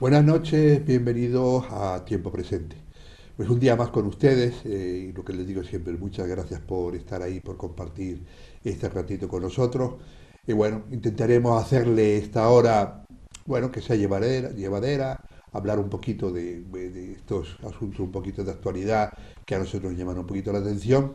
Buenas noches, bienvenidos a Tiempo Presente. Pues un día más con ustedes y lo que les digo siempre, muchas gracias por estar ahí, por compartir este ratito con nosotros. Y bueno, intentaremos hacerle esta hora, bueno, que sea llevadera, hablar un poquito de estos asuntos, un poquito de actualidad que a nosotros nos llaman un poquito la atención.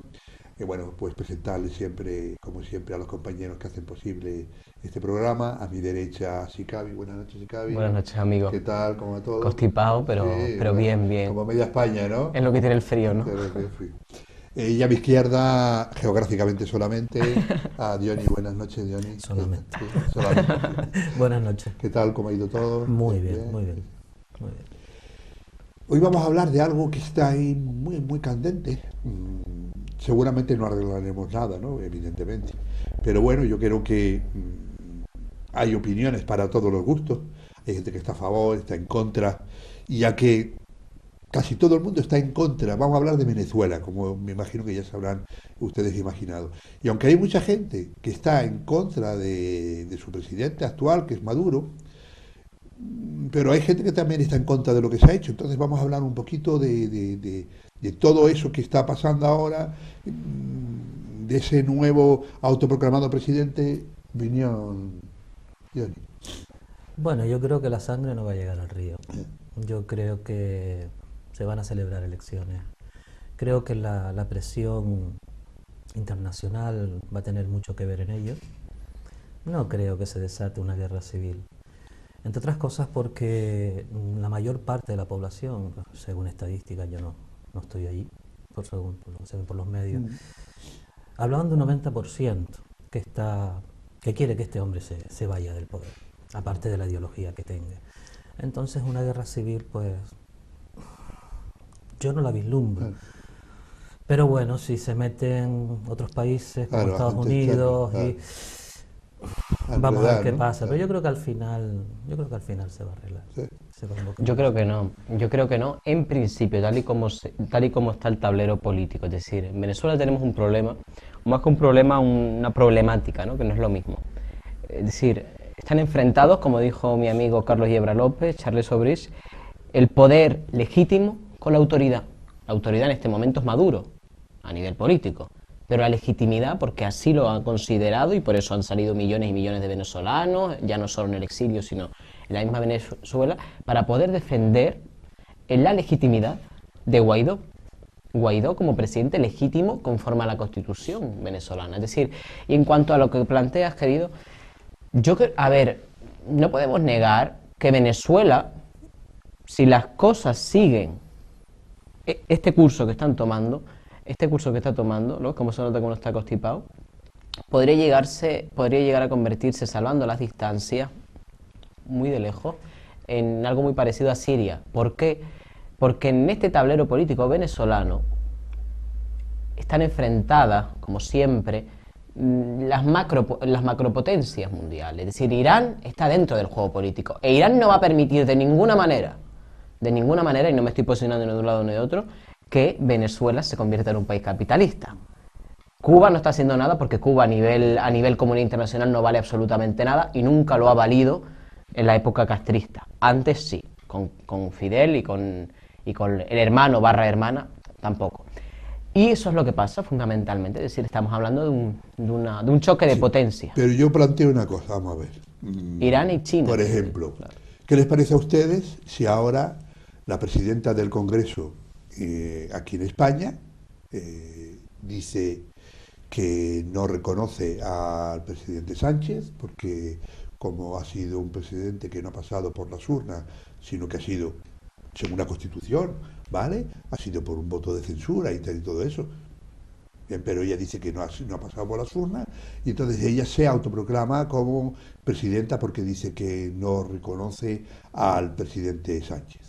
Y bueno, pues presentarles siempre, como siempre, a los compañeros que hacen posible este programa. A mi derecha, Sicavi. Buenas noches, Sicavi. Buenas noches, amigo. ¿Qué tal? ¿Cómo va todo? Constipado, Sí, pero bueno, bien, bien. como media España, ¿no? Es lo que tiene el frío, ¿no? Pero que fui. Y a mi izquierda, geográficamente solamente, a Diony. Buenas noches, Diony. Solamente. Sí, solamente, sí. Buenas noches. ¿Qué tal? ¿Cómo ha ido todo? Muy bien, Bien. muy bien, muy bien. Hoy vamos a hablar de algo que está ahí muy, muy candente. Seguramente no arreglaremos nada, ¿no? Evidentemente. Pero bueno, yo creo que hay opiniones para todos los gustos. Hay gente que está a favor, está en contra. Y ya que casi todo el mundo está en contra. Vamos a hablar de Venezuela, como me imagino que ya se habrán ustedes imaginado. Y aunque hay mucha gente que está en contra de su presidente actual, que es Maduro, pero hay gente que también está en contra de lo que se ha hecho. Entonces vamos a hablar un poquito de todo eso que está pasando ahora, de ese nuevo autoproclamado presidente, Opinión, Johnny. Bueno, yo creo que la sangre no va a llegar al río. Yo creo que se van a celebrar elecciones. Creo que la presión internacional va a tener mucho que ver en ello. No creo que se desate una guerra civil. Entre otras cosas porque la mayor parte de la población, según estadísticas, yo no estoy allí, por lo que se ve por los medios, hablaban de un 90% que quiere que este hombre se vaya del poder, aparte de la ideología que tenga. Entonces una guerra civil, pues, yo no la vislumbro. Claro, Pero bueno, si se meten otros países como claro, la Estados gente externa, Unidos claro. y A vamos a ver enredar, qué ¿no? pasa. Pero Claro. yo creo que al final se va a arreglar. Sí. Se convoca Yo una creo que elección. no. Yo creo que no. En principio, tal y como está el tablero político. Es decir, en Venezuela tenemos un problema, más que un problema, una problemática, ¿no? Que no es lo mismo. Es decir, están enfrentados, como dijo mi amigo Carlos Yebra López, Charles Sobris, el poder legítimo con la autoridad. La autoridad en este momento es Maduro, a nivel político, pero la legitimidad, porque así lo han considerado y por eso han salido millones y millones de venezolanos, ya no solo en el exilio, sino en la misma Venezuela, para poder defender la legitimidad de Guaidó. Guaidó como presidente legítimo conforme a la constitución venezolana. Es decir, y en cuanto a lo que planteas, querido, a ver, no podemos negar que Venezuela, si las cosas siguen este curso que están tomando, este curso que está tomando, ¿no? Como se nota que uno está constipado, podría llegar a convertirse, salvando las distancias, muy de lejos, en algo muy parecido a Siria. ¿Por qué? Porque en este tablero político venezolano están enfrentadas, como siempre, las macropotencias mundiales. Es decir, Irán está dentro del juego político. E Irán no va a permitir de ninguna manera, y no me estoy posicionando ni de un lado ni de otro, que Venezuela se convierta en un país capitalista. Cuba no está haciendo nada porque Cuba a nivel comunidad internacional no vale absolutamente nada y nunca lo ha valido en la época castrista. Antes sí, con Fidel y con el hermano barra hermana tampoco. Y eso es lo que pasa fundamentalmente, es decir, estamos hablando de un choque de Sí, potencia. pero yo planteo una cosa, vamos a ver. Irán y China. Por ejemplo, ¿qué les parece a ustedes si ahora la presidenta del Congreso aquí en España dice que no reconoce al presidente Sánchez porque como ha sido un presidente que no ha pasado por las urnas, sino que ha sido, según la Constitución, ¿vale? Ha sido por un voto de censura y tal y todo eso. Bien, pero ella dice que no ha pasado por las urnas y entonces ella se autoproclama como presidenta porque dice que no reconoce al presidente Sánchez.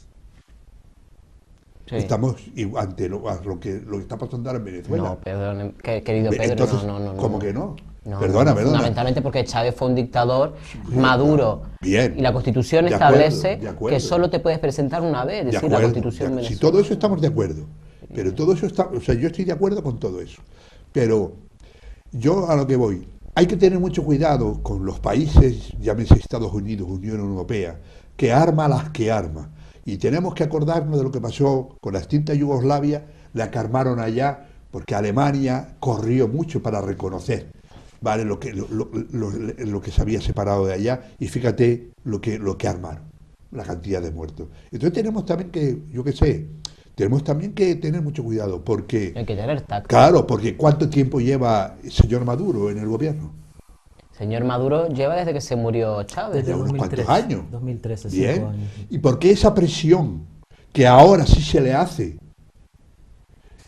Sí. Estamos ante lo que está pasando ahora en Venezuela. No, perdón, querido Pedro, Entonces, ¿cómo que no? No, Perdona. fundamentalmente porque Chávez fue un dictador, Maduro, Bien, y la Constitución de acuerdo, establece de acuerdo. que solo te puedes presentar una vez, es De decir, la acuerdo, Constitución si venezolana. todo eso estamos de acuerdo, pero todo eso está, o sea, yo estoy de acuerdo con todo eso, pero yo a lo que voy, hay que tener mucho cuidado con los países, llámese Estados Unidos, Unión Europea, que arma las que arma. Y tenemos que acordarnos de lo que pasó con la extinta Yugoslavia, la que armaron allá, porque Alemania corrió mucho para reconocer, ¿vale? Lo que se había separado de allá, y fíjate lo que armaron, la cantidad de muertos. Entonces tenemos también que, yo qué sé, tenemos también que tener mucho cuidado, porque, Hay que tener tacto. claro, porque ¿cuánto tiempo lleva el señor Maduro en el gobierno? Señor Maduro lleva desde que se murió Chávez. Desde Ya unos 2013, cuantos años. 2013, Bien. 5 años. ¿Y por qué esa presión que ahora sí se le hace?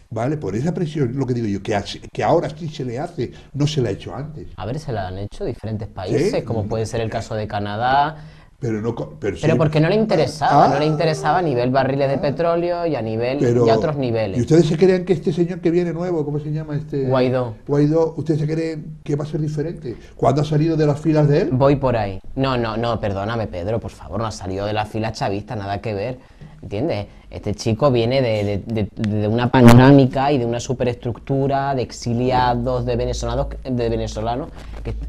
¿Vale? Por esa presión, lo que digo yo, que ahora sí se le hace, no se le ha hecho antes. A ver, se la han hecho diferentes países, Sí. como puede ser el caso de Canadá, Pero no, pero sí. porque no le interesaba, Ah. no le interesaba a nivel barriles de petróleo y a nivel Pero, y a otros ¿y niveles. ustedes se creen que este señor que viene nuevo, ¿cómo se llama este? Guaidó. Guaidó, ¿ustedes se creen que va a ser diferente? ¿Cuándo ha salido de las filas de él? Voy por ahí. No, perdóname, Pedro, por favor, no ha salido de la fila chavista, nada que ver. ¿Entiendes? Este chico viene de una panorámica y de una superestructura de exiliados, de venezolanos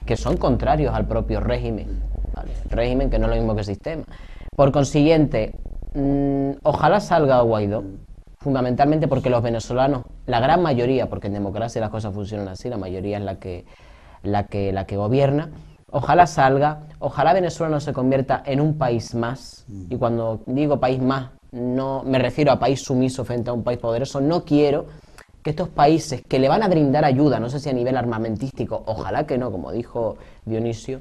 que son contrarios al propio régimen. ¿Vale? El régimen que no es lo mismo que el sistema. Por consiguiente, ojalá salga Guaidó, fundamentalmente porque los venezolanos, la gran mayoría, porque en democracia las cosas funcionan así, la mayoría es la que gobierna. Ojalá salga, ojalá Venezuela no se convierta en un país más, y cuando digo país más, no me refiero a país sumiso frente a un país poderoso. No quiero que estos países que le van a brindar ayuda, no sé si a nivel armamentístico, ojalá que no, como dijo Dionisio,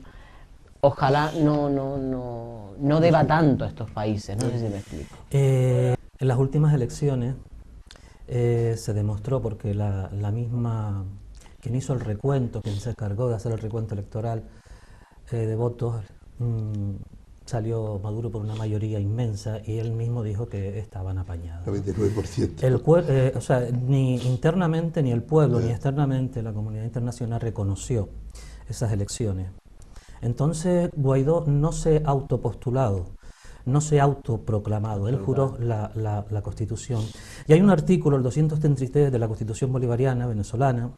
ojalá no deba tanto a estos países, no sé si me explico. En las últimas elecciones se demostró, porque la misma, quien hizo el recuento, quien se encargó de hacer el recuento electoral de votos, salió Maduro por una mayoría inmensa, y él mismo dijo que estaban apañados. 99%. O sea, ni internamente ni el pueblo, ni externamente la comunidad internacional reconoció esas elecciones. Entonces Guaidó no se ha autopostulado, no se ha autoproclamado, él juró la Constitución. Y hay un artículo, el 233 de la Constitución bolivariana venezolana,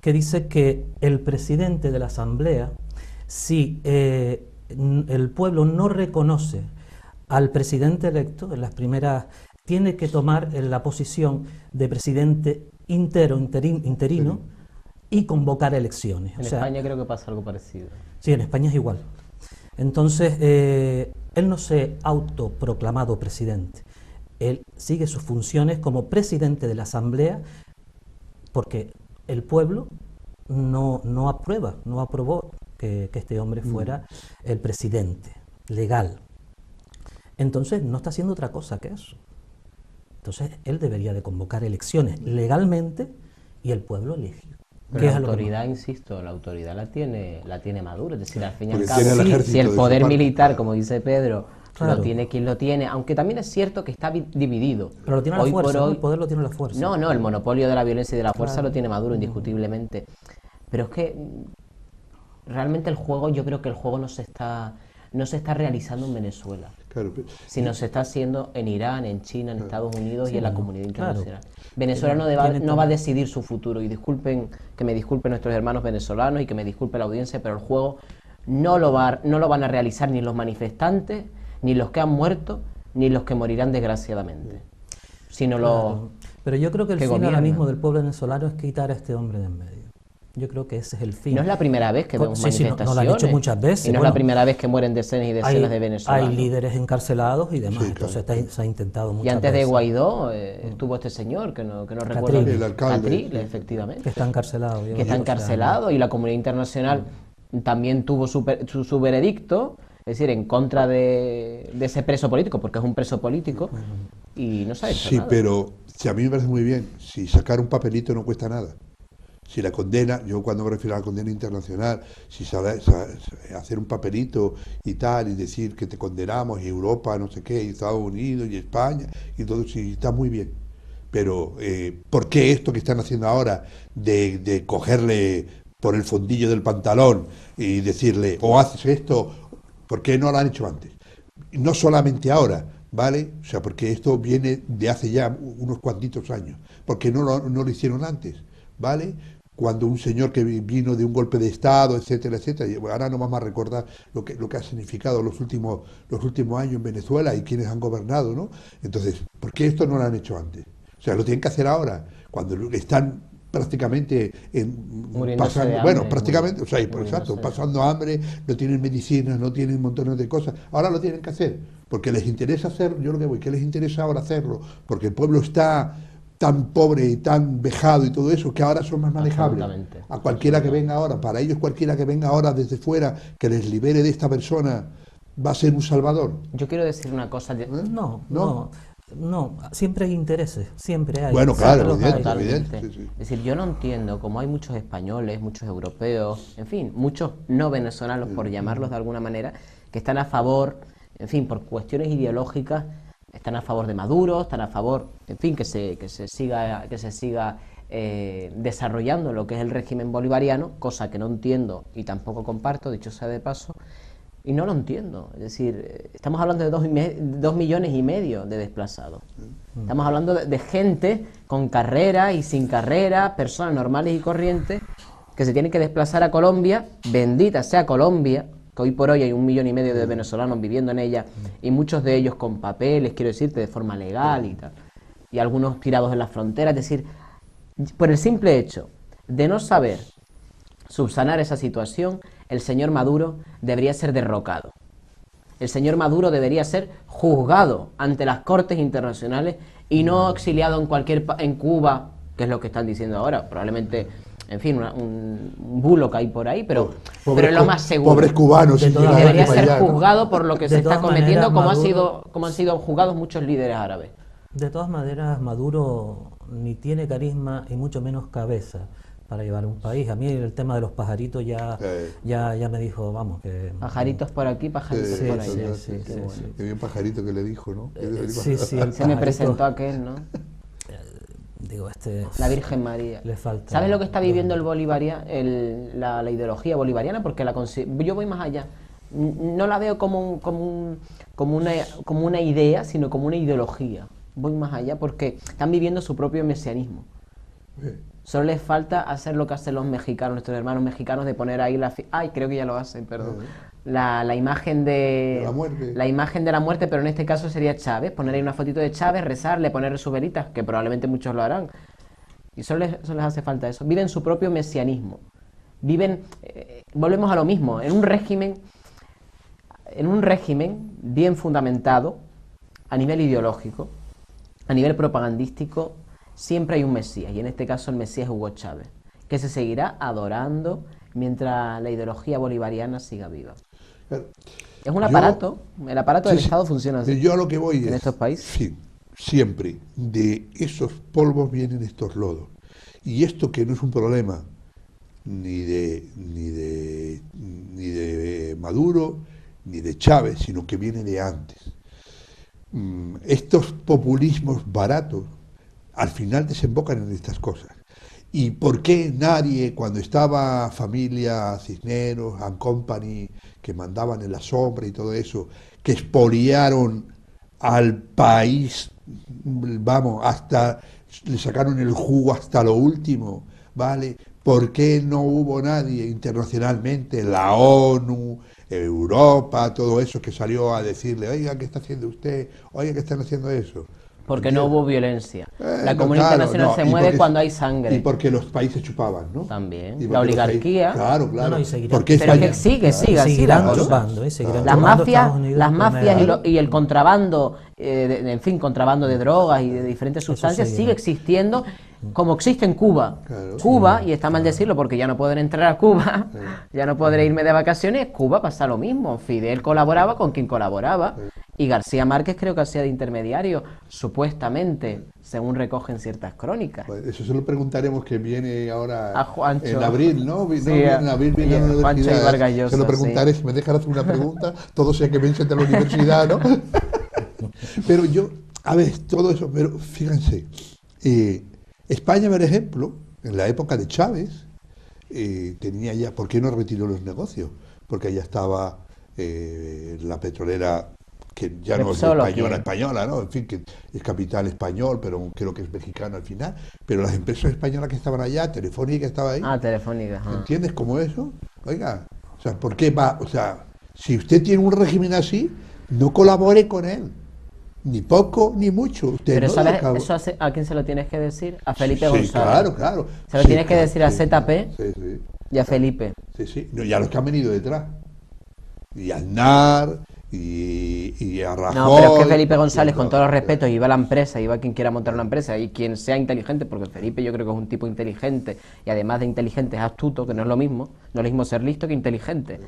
que dice que el presidente de la Asamblea, si el pueblo no reconoce al presidente electo, en las primeras, tiene que tomar la posición de presidente interino y convocar elecciones. En España creo que pasa algo parecido. Sí, en España es igual. Entonces, él no se ha autoproclamado presidente. Él sigue sus funciones como presidente de la Asamblea, porque el pueblo no aprobó que este hombre fuera el presidente legal. Entonces no está haciendo otra cosa que eso. Entonces él debería de convocar elecciones legalmente y el pueblo elige. Pero la autoridad, insisto, la autoridad la tiene Maduro, es decir, al fin y al cabo, si el poder militar, como dice Pedro, lo tiene quien lo tiene, aunque también es cierto que está dividido. Pero lo tiene la fuerza, el poder lo tiene la fuerza. No, el monopolio de la violencia y de la fuerza lo tiene Maduro, indiscutiblemente. Pero es que realmente el juego, yo creo que el juego no se está realizando en Venezuela, sino se está haciendo en Irán, en China, en Estados Unidos y en la comunidad internacional. Venezuela no va a decidir su futuro, y que me disculpen nuestros hermanos venezolanos y que me disculpe la audiencia, pero el juego no lo van a realizar ni los manifestantes, ni los que han muerto, ni los que morirán desgraciadamente, sino los... Pero yo creo que el fin ahora mismo del pueblo venezolano es quitar a este hombre de en medio. Yo creo que ese es el fin. No es la primera vez que vemos manifestaciones. No lo han hecho muchas veces. Y no es la primera vez que mueren decenas y decenas de venezolanos. Hay líderes encarcelados y demás. Entonces se ha intentado muchas veces. Y antes de Guaidó estuvo este señor, que no recuerdo. El alcalde. Catril, efectivamente. Que está encarcelado. Que está encarcelado, y la comunidad internacional también tuvo su veredicto, es decir, en contra de ese preso político, porque es un preso político, y no se ha hecho nada. Sí, pero si a mí me parece muy bien, si sacar un papelito no cuesta nada. Si la condena, yo cuando me refiero a la condena internacional, si hacer un papelito y tal, y decir que te condenamos, y Europa, no sé qué, y Estados Unidos, y España, y todo, sí, está muy bien. Pero, ¿por qué esto que están haciendo ahora de cogerle por el fondillo del pantalón y decirle, o haces esto, ¿por qué no lo han hecho antes? No solamente ahora, ¿vale? O sea, porque esto viene de hace ya unos cuantitos años. ¿Por qué no lo hicieron antes? ¿Vale? cuando un señor que vino de un golpe de Estado, etcétera, etcétera, y ahora no vamos a recordar lo que ha significado los últimos años en Venezuela y quienes han gobernado, ¿no? Entonces, ¿por qué esto no lo han hecho antes? O sea, lo tienen que hacer ahora, cuando están prácticamente Muriéndose pasando, de bueno, hambre, prácticamente, o sea, muriéndose exacto, de pasando hambre, no tienen medicinas, no tienen montones de cosas. Ahora lo tienen que hacer, porque les interesa hacerlo, yo lo que voy, que les interesa ahora hacerlo, porque el pueblo está tan pobre y tan vejado y todo eso, que ahora son más manejables. Absolutamente. A cualquiera que venga ahora, para ellos cualquiera que venga ahora desde fuera, que les libere de esta persona, va a ser un salvador. Yo quiero decir una cosa. ¿Eh? No, ¿No? no, no, siempre hay intereses, siempre hay. Bueno, siempre claro, los hay. evidente, Totalmente. evidente, sí, sí. Es decir, yo no entiendo cómo hay muchos españoles, muchos europeos, en fin, muchos no venezolanos, por llamarlos de alguna manera, que están a favor, en fin, por cuestiones ideológicas, están a favor de Maduro, están a favor, en fin, que se siga desarrollando lo que es el régimen bolivariano, cosa que no entiendo y tampoco comparto, dicho sea de paso. Y no lo entiendo. Es decir, estamos hablando de 2,5 millones de desplazados. Estamos hablando de gente con carrera y sin carrera, personas normales y corrientes, que se tienen que desplazar a Colombia, bendita sea Colombia, que hoy por hoy hay 1,5 millones de venezolanos viviendo en ella, y muchos de ellos con papeles, quiero decirte, de forma legal y tal, y algunos tirados en la frontera. Es decir, por el simple hecho de no saber subsanar esa situación, el señor Maduro debería ser derrocado. El señor Maduro debería ser juzgado ante las cortes internacionales y no exiliado en Cuba, que es lo que están diciendo ahora. Probablemente, en fin, un bulo que hay por ahí, pero es lo más seguro. Pobres cubanos. De sin todas llegar Y debería para ser allá, ¿no? juzgado por lo que se De está todas cometiendo, maneras, como han sido juzgados muchos líderes árabes. De todas maneras, Maduro ni tiene carisma y mucho menos cabeza para llevar un país. A mí el tema de los pajaritos ya me dijo, vamos, que... Pajaritos por aquí, pajaritos Sí, por ahí. sí, Qué sí, bueno. sí. Que había un pajarito que le dijo, ¿no? Sí, sí, el Se me pajarito, presentó aquel, ¿no? digo, este... La Virgen María. Le falta... ¿Sabes lo que está viviendo el bolivariano, la ideología bolivariana? Porque yo voy más allá. No la veo como una idea, sino como una ideología. Voy más allá porque están viviendo su propio mesianismo. Solo les falta hacer lo que hacen los mexicanos, nuestros hermanos mexicanos, de poner ahí ay, creo que ya lo hacen, perdón. La imagen de la muerte. La imagen de la muerte, pero en este caso sería Chávez. Poner ahí una fotito de Chávez, rezarle, ponerle sus velitas, que probablemente muchos lo harán. Y solo les hace falta eso. Viven su propio mesianismo. Viven, volvemos a lo mismo, en un régimen bien fundamentado, a nivel ideológico, a nivel propagandístico, siempre hay un Mesías, y en este caso el Mesías es Hugo Chávez, que se seguirá adorando mientras la ideología bolivariana siga viva. Es un aparato, el aparato del Estado funciona así. Yo a lo que voy en es, estos países. sí, siempre de esos polvos vienen estos lodos. Y esto que no es un problema ni de Maduro, ni de Chávez, sino que viene de antes. Estos populismos baratos al final desembocan en estas cosas. ¿Y por qué nadie, cuando estaba familia Cisneros, and Company, que mandaban en la sombra y todo eso, que expoliaron al país, vamos, hasta le sacaron el jugo hasta lo último, ¿vale? ¿Por qué no hubo nadie internacionalmente, la ONU, Europa, todo eso, que salió a decirle, oiga, ¿qué está haciendo usted? Oiga, ¿qué están haciendo eso? Porque no hubo violencia. La No, comunidad claro, internacional no, se y mueve porque- cuando hay sangre. Y porque los países chupaban, ¿no? También. Y porque La los oligarquía. países- claro, claro. No, no, y seguirán. Porque Pero España- que sigue seguirán la cosa. chupando, seguirán Las chupando. mafias, Estados Unidos las come mafias algo. y el contrabando, en fin, contrabando de drogas y de diferentes sustancias seguirá. sigue existiendo como existe en Cuba. Claro. Cuba, y está mal decirlo porque ya no pueden entrar a Cuba, ya no podré irme de vacaciones, Cuba pasa lo mismo. Fidel colaboraba con quien colaboraba y García Márquez creo que hacía de intermediario, supuestamente, según recogen ciertas crónicas. Pues eso se lo preguntaremos, que viene ahora A Juancho. en abril, ¿no? Sí, En abril viene a la Juancho y universidad. Vargas Llosa, Se lo preguntaré, si me dejan hacer una pregunta, todo sea que piensen de la universidad, ¿no? Pero yo, a ver, todo eso, pero fíjense, España, por ejemplo, en la época de Chávez, tenía ya, ¿por qué no retiró los negocios? Porque allá estaba la petrolera que ya Pero no es solo española, quién. española, ¿no? En fin, que es capital español, pero creo que es mexicano al final. Pero las empresas españolas que estaban allá, Telefónica que estaba ahí, Ah, Telefónica. Ajá. ¿entiendes cómo eso? Oiga, o sea, ¿por qué va? O sea, si usted tiene un régimen así, no colabore con él. Ni poco ni mucho. Usted Pero no lo ¿sabes acaba. eso a quién se lo tienes que decir? A Sí, Felipe sí, González. claro, claro. Se lo Sí, tienes que claro, decir a sí, ZP sí, sí, y a claro. Felipe. Sí, sí. No, y a los que han venido detrás. Y a Aznar, y a No, pero es que Rajoy, Felipe y a González, con todos todos. los respetos, iba a la empresa, iba quien quiera montar una empresa y quien sea inteligente, porque Felipe yo creo que es un tipo inteligente y además de inteligente es astuto, que no es lo mismo, no es lo mismo ser listo que inteligente.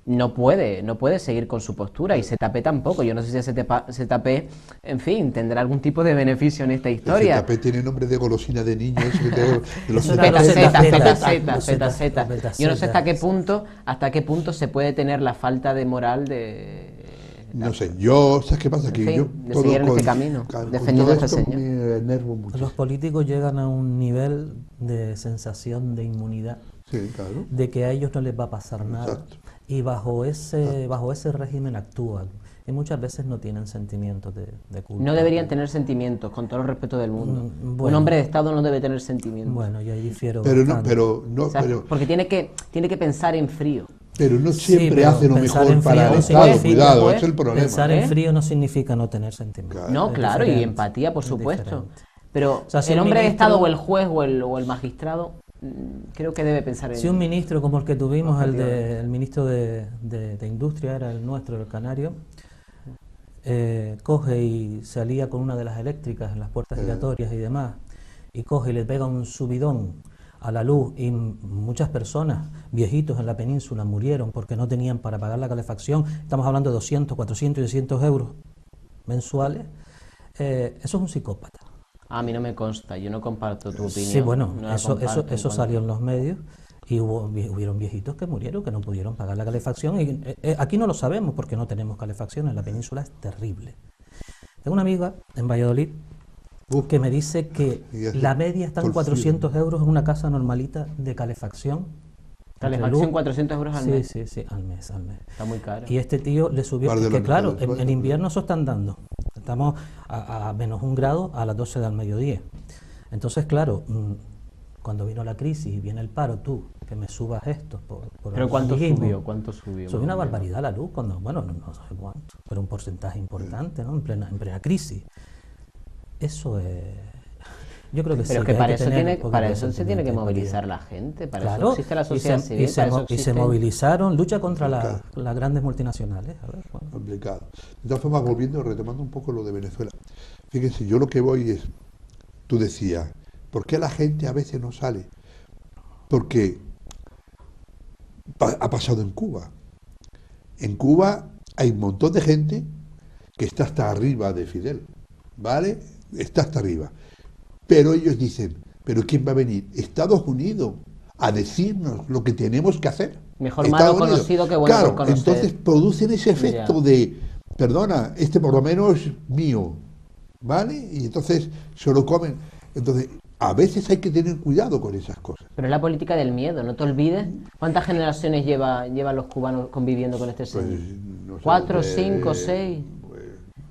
No puede seguir con su postura y ZP tampoco. Yo no sé si ZP, en fin, tendrá algún tipo de beneficio en esta El historia. ZP tiene nombre de golosina de niño, eso que tengo, de los Eso eran los ZP. ZZ. Yo no sé hasta qué punto se puede tener la falta de moral No sé, yo, ¿sabes qué pasa? en Que yo fin, de todo seguir en con, este camino, con defendiendo todo a este esto señor. me enervo Los muchísimo. políticos llegan a un nivel de sensación de inmunidad, Sí, claro. de que a ellos no les va a pasar nada, Exacto. y bajo ese régimen actúan, y muchas veces no tienen sentimientos de culpa. No deberían tener sentimientos, con todo el respeto del mundo. Un bueno. hombre de Estado no debe tener sentimientos. Bueno, yo ahí difiero Pero no, bastante. pero no, O sea, porque tiene que pensar en frío. pero no Sí, siempre pero hace lo pensar mejor en para frío el no Estado, significa- cuidado, pues, ese es el problema. Pensar ¿eh? en frío no significa no tener sentimientos. Claro. No, Es claro, y diferente, empatía, por es supuesto. diferente. Pero O sea, si el un hombre de ministro- Estado o el juez o el magistrado, creo que debe pensar en... Si un ministro como el que tuvimos, Objetivamente. el ministro de Industria, era el nuestro, el canario, coge y se alía con una de las eléctricas en las puertas giratorias y demás, y coge y le pega un subidón a la luz, y muchas personas, viejitos en la península, murieron porque no tenían para pagar la calefacción. Estamos hablando de 200, 400 y 200 euros mensuales. Eso es un psicópata. A mí no me consta, yo no comparto tu opinión. Sí, bueno, no la eso comparto en cuanto- salió en los medios, y hubieron viejitos que murieron, que no pudieron pagar la calefacción. Y aquí no lo sabemos porque no tenemos calefacción, en la península es terrible. Tengo una amiga en Valladolid Uf, que me dice que y hace la media está en por frío. 400 euros en una casa normalita de calefacción. Calefacción, Entre luz- 400 euros al Sí, mes. sí, sí, al mes. Está muy caro. Y este tío le subió, Par de que la claro, mitad del en sueldo. invierno eso están dando. Estamos a menos 1 grado a las 12 del mediodía. Entonces, claro, cuando vino la crisis y viene el paro, tú, que me subas esto por ¿Pero cuánto amiguismo. subió? ¿Cuánto subió? Subió una barbaridad la luz, bueno, no sé cuánto, pero un porcentaje importante, ¿no? En plena crisis. Eso es... Yo creo que sí. Pero que hay para eso, tener tiene, un poquito para de eso se tiene sentimiento que y empatía. movilizar la gente, para Claro, eso existe la sociedad civil, y se, para eso mo- y se existen- movilizaron, lucha contra Claro. las grandes multinacionales. A ver, bueno. Complicado. De todas formas, volviendo, retomando un poco lo de Venezuela. Fíjense, yo lo que voy es, tú decías, ¿por qué la gente a veces no sale? Porque ha pasado en Cuba. En Cuba hay un montón de gente que está hasta arriba de Fidel, ¿vale? Está hasta arriba. Pero ellos dicen, ¿pero quién va a venir? Estados Unidos a decirnos lo que tenemos que hacer. Mejor Estados malo Unidos. conocido que bueno Claro, por conocer. entonces producen ese efecto Ya. de, perdona, este por lo menos es mío, ¿vale? Y entonces se lo comen. Entonces, a veces hay que tener cuidado con esas cosas. Pero es la política del miedo, no te olvides. ¿Cuántas generaciones llevan los cubanos conviviendo con este Pues, señor? no sé, 4, desde- 5, 6. pues,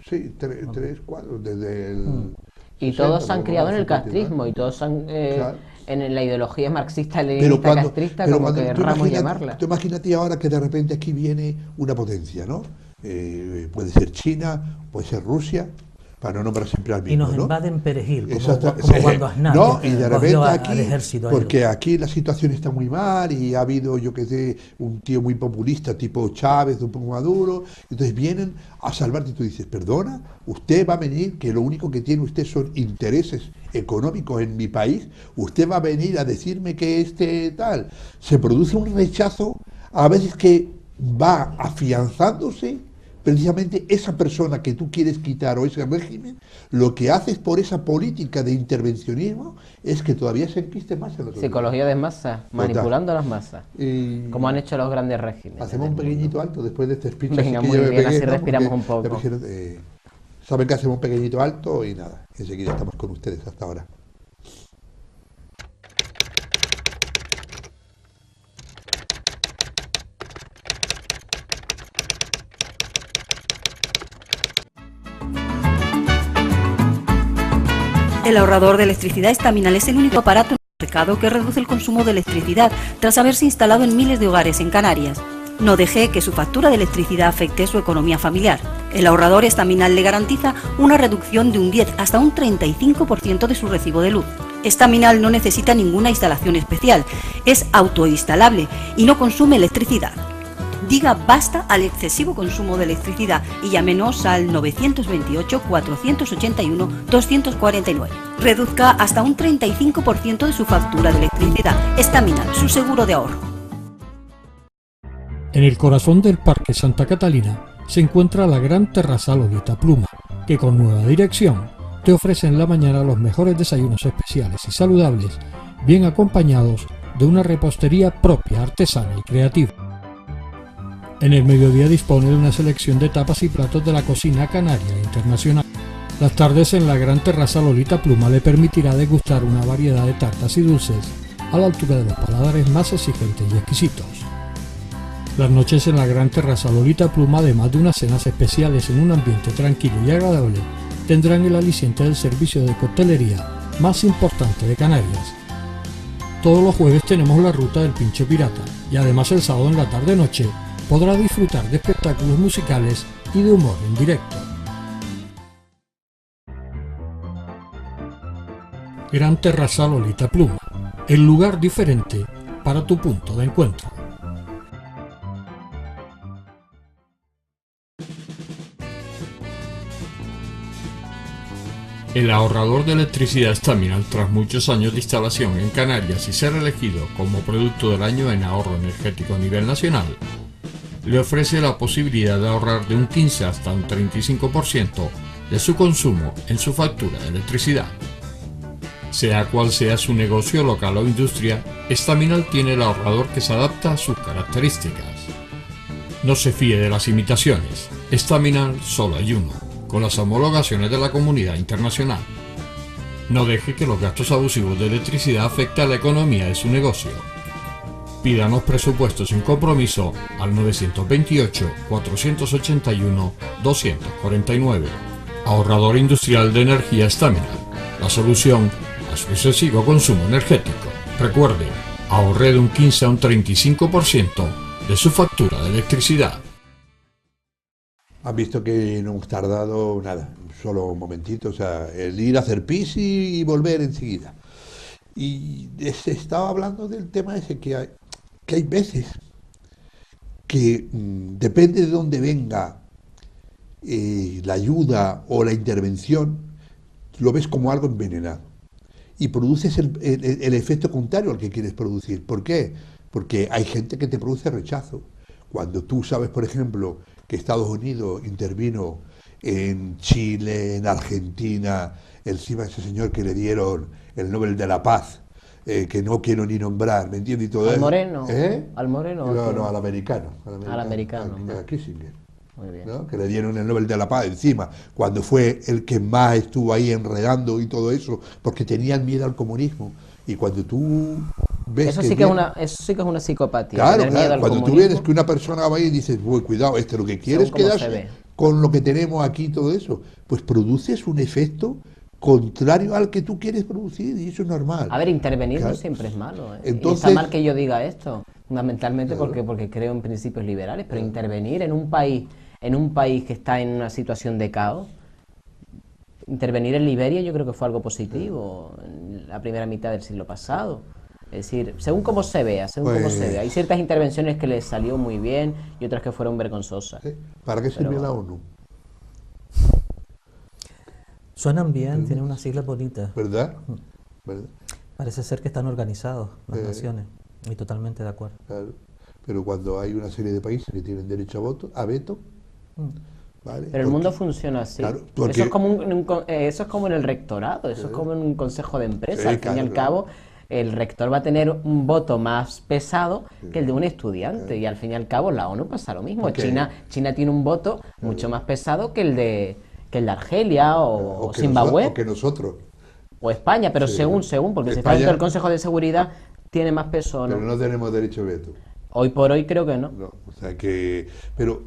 sí, 3, 4, desde el... Y 60, todos se han por lo criado en el menos, 50 y castrismo y todos Claro. en la ideología marxista, Pero leninista, cuando, castrista, pero como cuando querramos llamarla. tú imagínate ahora que de repente aquí viene una potencia, ¿no? Puede ser China, puede ser Rusia, para no nombrar siempre al Y mismo, nos ¿no? invaden perejil, como Exacto, como sí. cuando Aznar No, y de cogió repente al aquí, ejército. porque aquí la situación está muy mal y ha habido, yo qué sé, un tío muy populista tipo Chávez, un poco Maduro, entonces vienen a salvarte y tú dices, perdona, usted va a venir, que lo único que tiene usted son intereses económicos en mi país, usted va a venir a decirme que tal. Se produce un rechazo a veces que va afianzándose precisamente esa persona que tú quieres quitar o ese régimen, lo que haces por esa política de intervencionismo es que todavía se enquiste más en la sociedad. Psicología de masa, manipulando a las masas. Y Como han hecho los grandes regímenes. hacemos un del mundo. pequeñito alto después de este speech. Venga, así que muy yo me bien, pegué, así ¿no? respiramos Porque un poco. ya me dijeron, saben que hacemos un pequeñito alto y nada, enseguida estamos con ustedes hasta ahora. El ahorrador de electricidad Estaminal es el único aparato en el mercado que reduce el consumo de electricidad tras haberse instalado en miles de hogares en Canarias. No deje que su factura de electricidad afecte su economía familiar. El ahorrador Estaminal le garantiza una reducción de un 10 hasta un 35% de su recibo de luz. Estaminal no necesita ninguna instalación especial, es autoinstalable y no consume electricidad. Diga basta al excesivo consumo de electricidad y llámenos al 928-481-249. Reduzca hasta un 35% de su factura de electricidad. Estaminal, su seguro de ahorro. En el corazón del Parque Santa Catalina se encuentra la gran terraza Lolita Pluma, que con nueva dirección te ofrece en la mañana los mejores desayunos especiales y saludables, bien acompañados de una repostería propia, artesana y creativa. En el mediodía dispone de una selección de tapas y platos de la cocina canaria e internacional. Las tardes en la gran terraza Lolita Pluma le permitirá degustar una variedad de tartas y dulces a la altura de los paladares más exigentes y exquisitos. Las noches en la gran terraza Lolita Pluma, además de unas cenas especiales en un ambiente tranquilo y agradable, tendrán el aliciente del servicio de coctelería más importante de Canarias. Todos los jueves tenemos la ruta del Pincho Pirata y además el sábado en la tarde-noche podrá disfrutar de espectáculos musicales y de humor en directo. Gran Terraza Lolita Pluma, el lugar diferente para tu punto de encuentro. El ahorrador de electricidad Estaminal, tras muchos años de instalación en Canarias y ser elegido como producto del año en ahorro energético a nivel nacional, le ofrece la posibilidad de ahorrar de un 15 hasta un 35% de su consumo en su factura de electricidad. Sea cual sea su negocio local o industria, Estaminal tiene el ahorrador que se adapta a sus características. No se fíe de las imitaciones, Estaminal solo hay uno, con las homologaciones de la comunidad internacional. No deje que los gastos abusivos de electricidad afecten a la economía de su negocio. Pídanos presupuestos sin compromiso al 928-481-249. Ahorrador industrial de energía Estaminal, la solución a su excesivo consumo energético. Recuerde, ahorre de un 15 a un 35% de su factura de electricidad. Han visto que no hemos tardado nada, solo un momentito, o sea, el ir a hacer pis y volver enseguida. Y se estaba hablando del tema ese que hay veces que depende de dónde venga la ayuda o la intervención, lo ves como algo envenenado y produces el efecto contrario al que quieres producir. ¿Por qué? Porque hay gente que te produce rechazo. Cuando tú sabes, por ejemplo, que Estados Unidos intervino en Chile, en Argentina, encima de ese señor que le dieron el Nobel de la Paz, que no quiero ni nombrar, ¿me entiendes? Y todo ¿Al Moreno? ¿Eh? ¿Al Moreno? No, al americano. Al americano. A Kissinger. Muy bien. ¿No? Que le dieron el Nobel de la Paz encima, cuando fue el que más estuvo ahí enredando y todo eso, porque tenían miedo al comunismo. Y cuando tú ves eso sí que es una psicopatía. Claro, tener miedo al cuando tú comunismo. ves que una persona va ahí y dices, uy, cuidado, lo que quiere es Según cómo se quedarse ve. con lo que tenemos aquí y todo eso, pues produces un efecto contrario al que tú quieres producir y eso es normal. A ver, intervenir Claro. no siempre es malo. Entonces- y está mal que yo diga esto, fundamentalmente Claro. porque creo en principios liberales, pero intervenir en un país que está en una situación de caos, intervenir en Liberia yo creo que fue algo positivo en la primera mitad del siglo pasado. Es decir, según cómo se vea, Pues- Hay ciertas intervenciones que les salió muy bien y otras que fueron vergonzosas. ¿Sí? ¿Para qué sirve Pero- la ONU? Suenan bien, tienen unas siglas bonitas. ¿Verdad? ¿Verdad? Parece ser que están organizados las Sí. naciones. Y totalmente de acuerdo. Claro. Pero cuando hay una serie de países que tienen derecho a veto, ¿vale? Pero el mundo funciona así. Claro, porque- Eso es como eso es como en el rectorado, eso es como en un consejo de empresa. Sí, Al fin y al claro. cabo, el rector va a tener un voto más pesado que el de un estudiante. Y al fin y al cabo, la ONU pasa lo mismo. Porque- China tiene un voto mucho más pesado que el de Argelia o que Zimbabue o que nosotros. o España, pero Sí. según, porque si está España- dentro del Consejo de Seguridad, tiene más peso o no. Pero no tenemos derecho a veto. Hoy por hoy creo que no. No, o sea que, pero,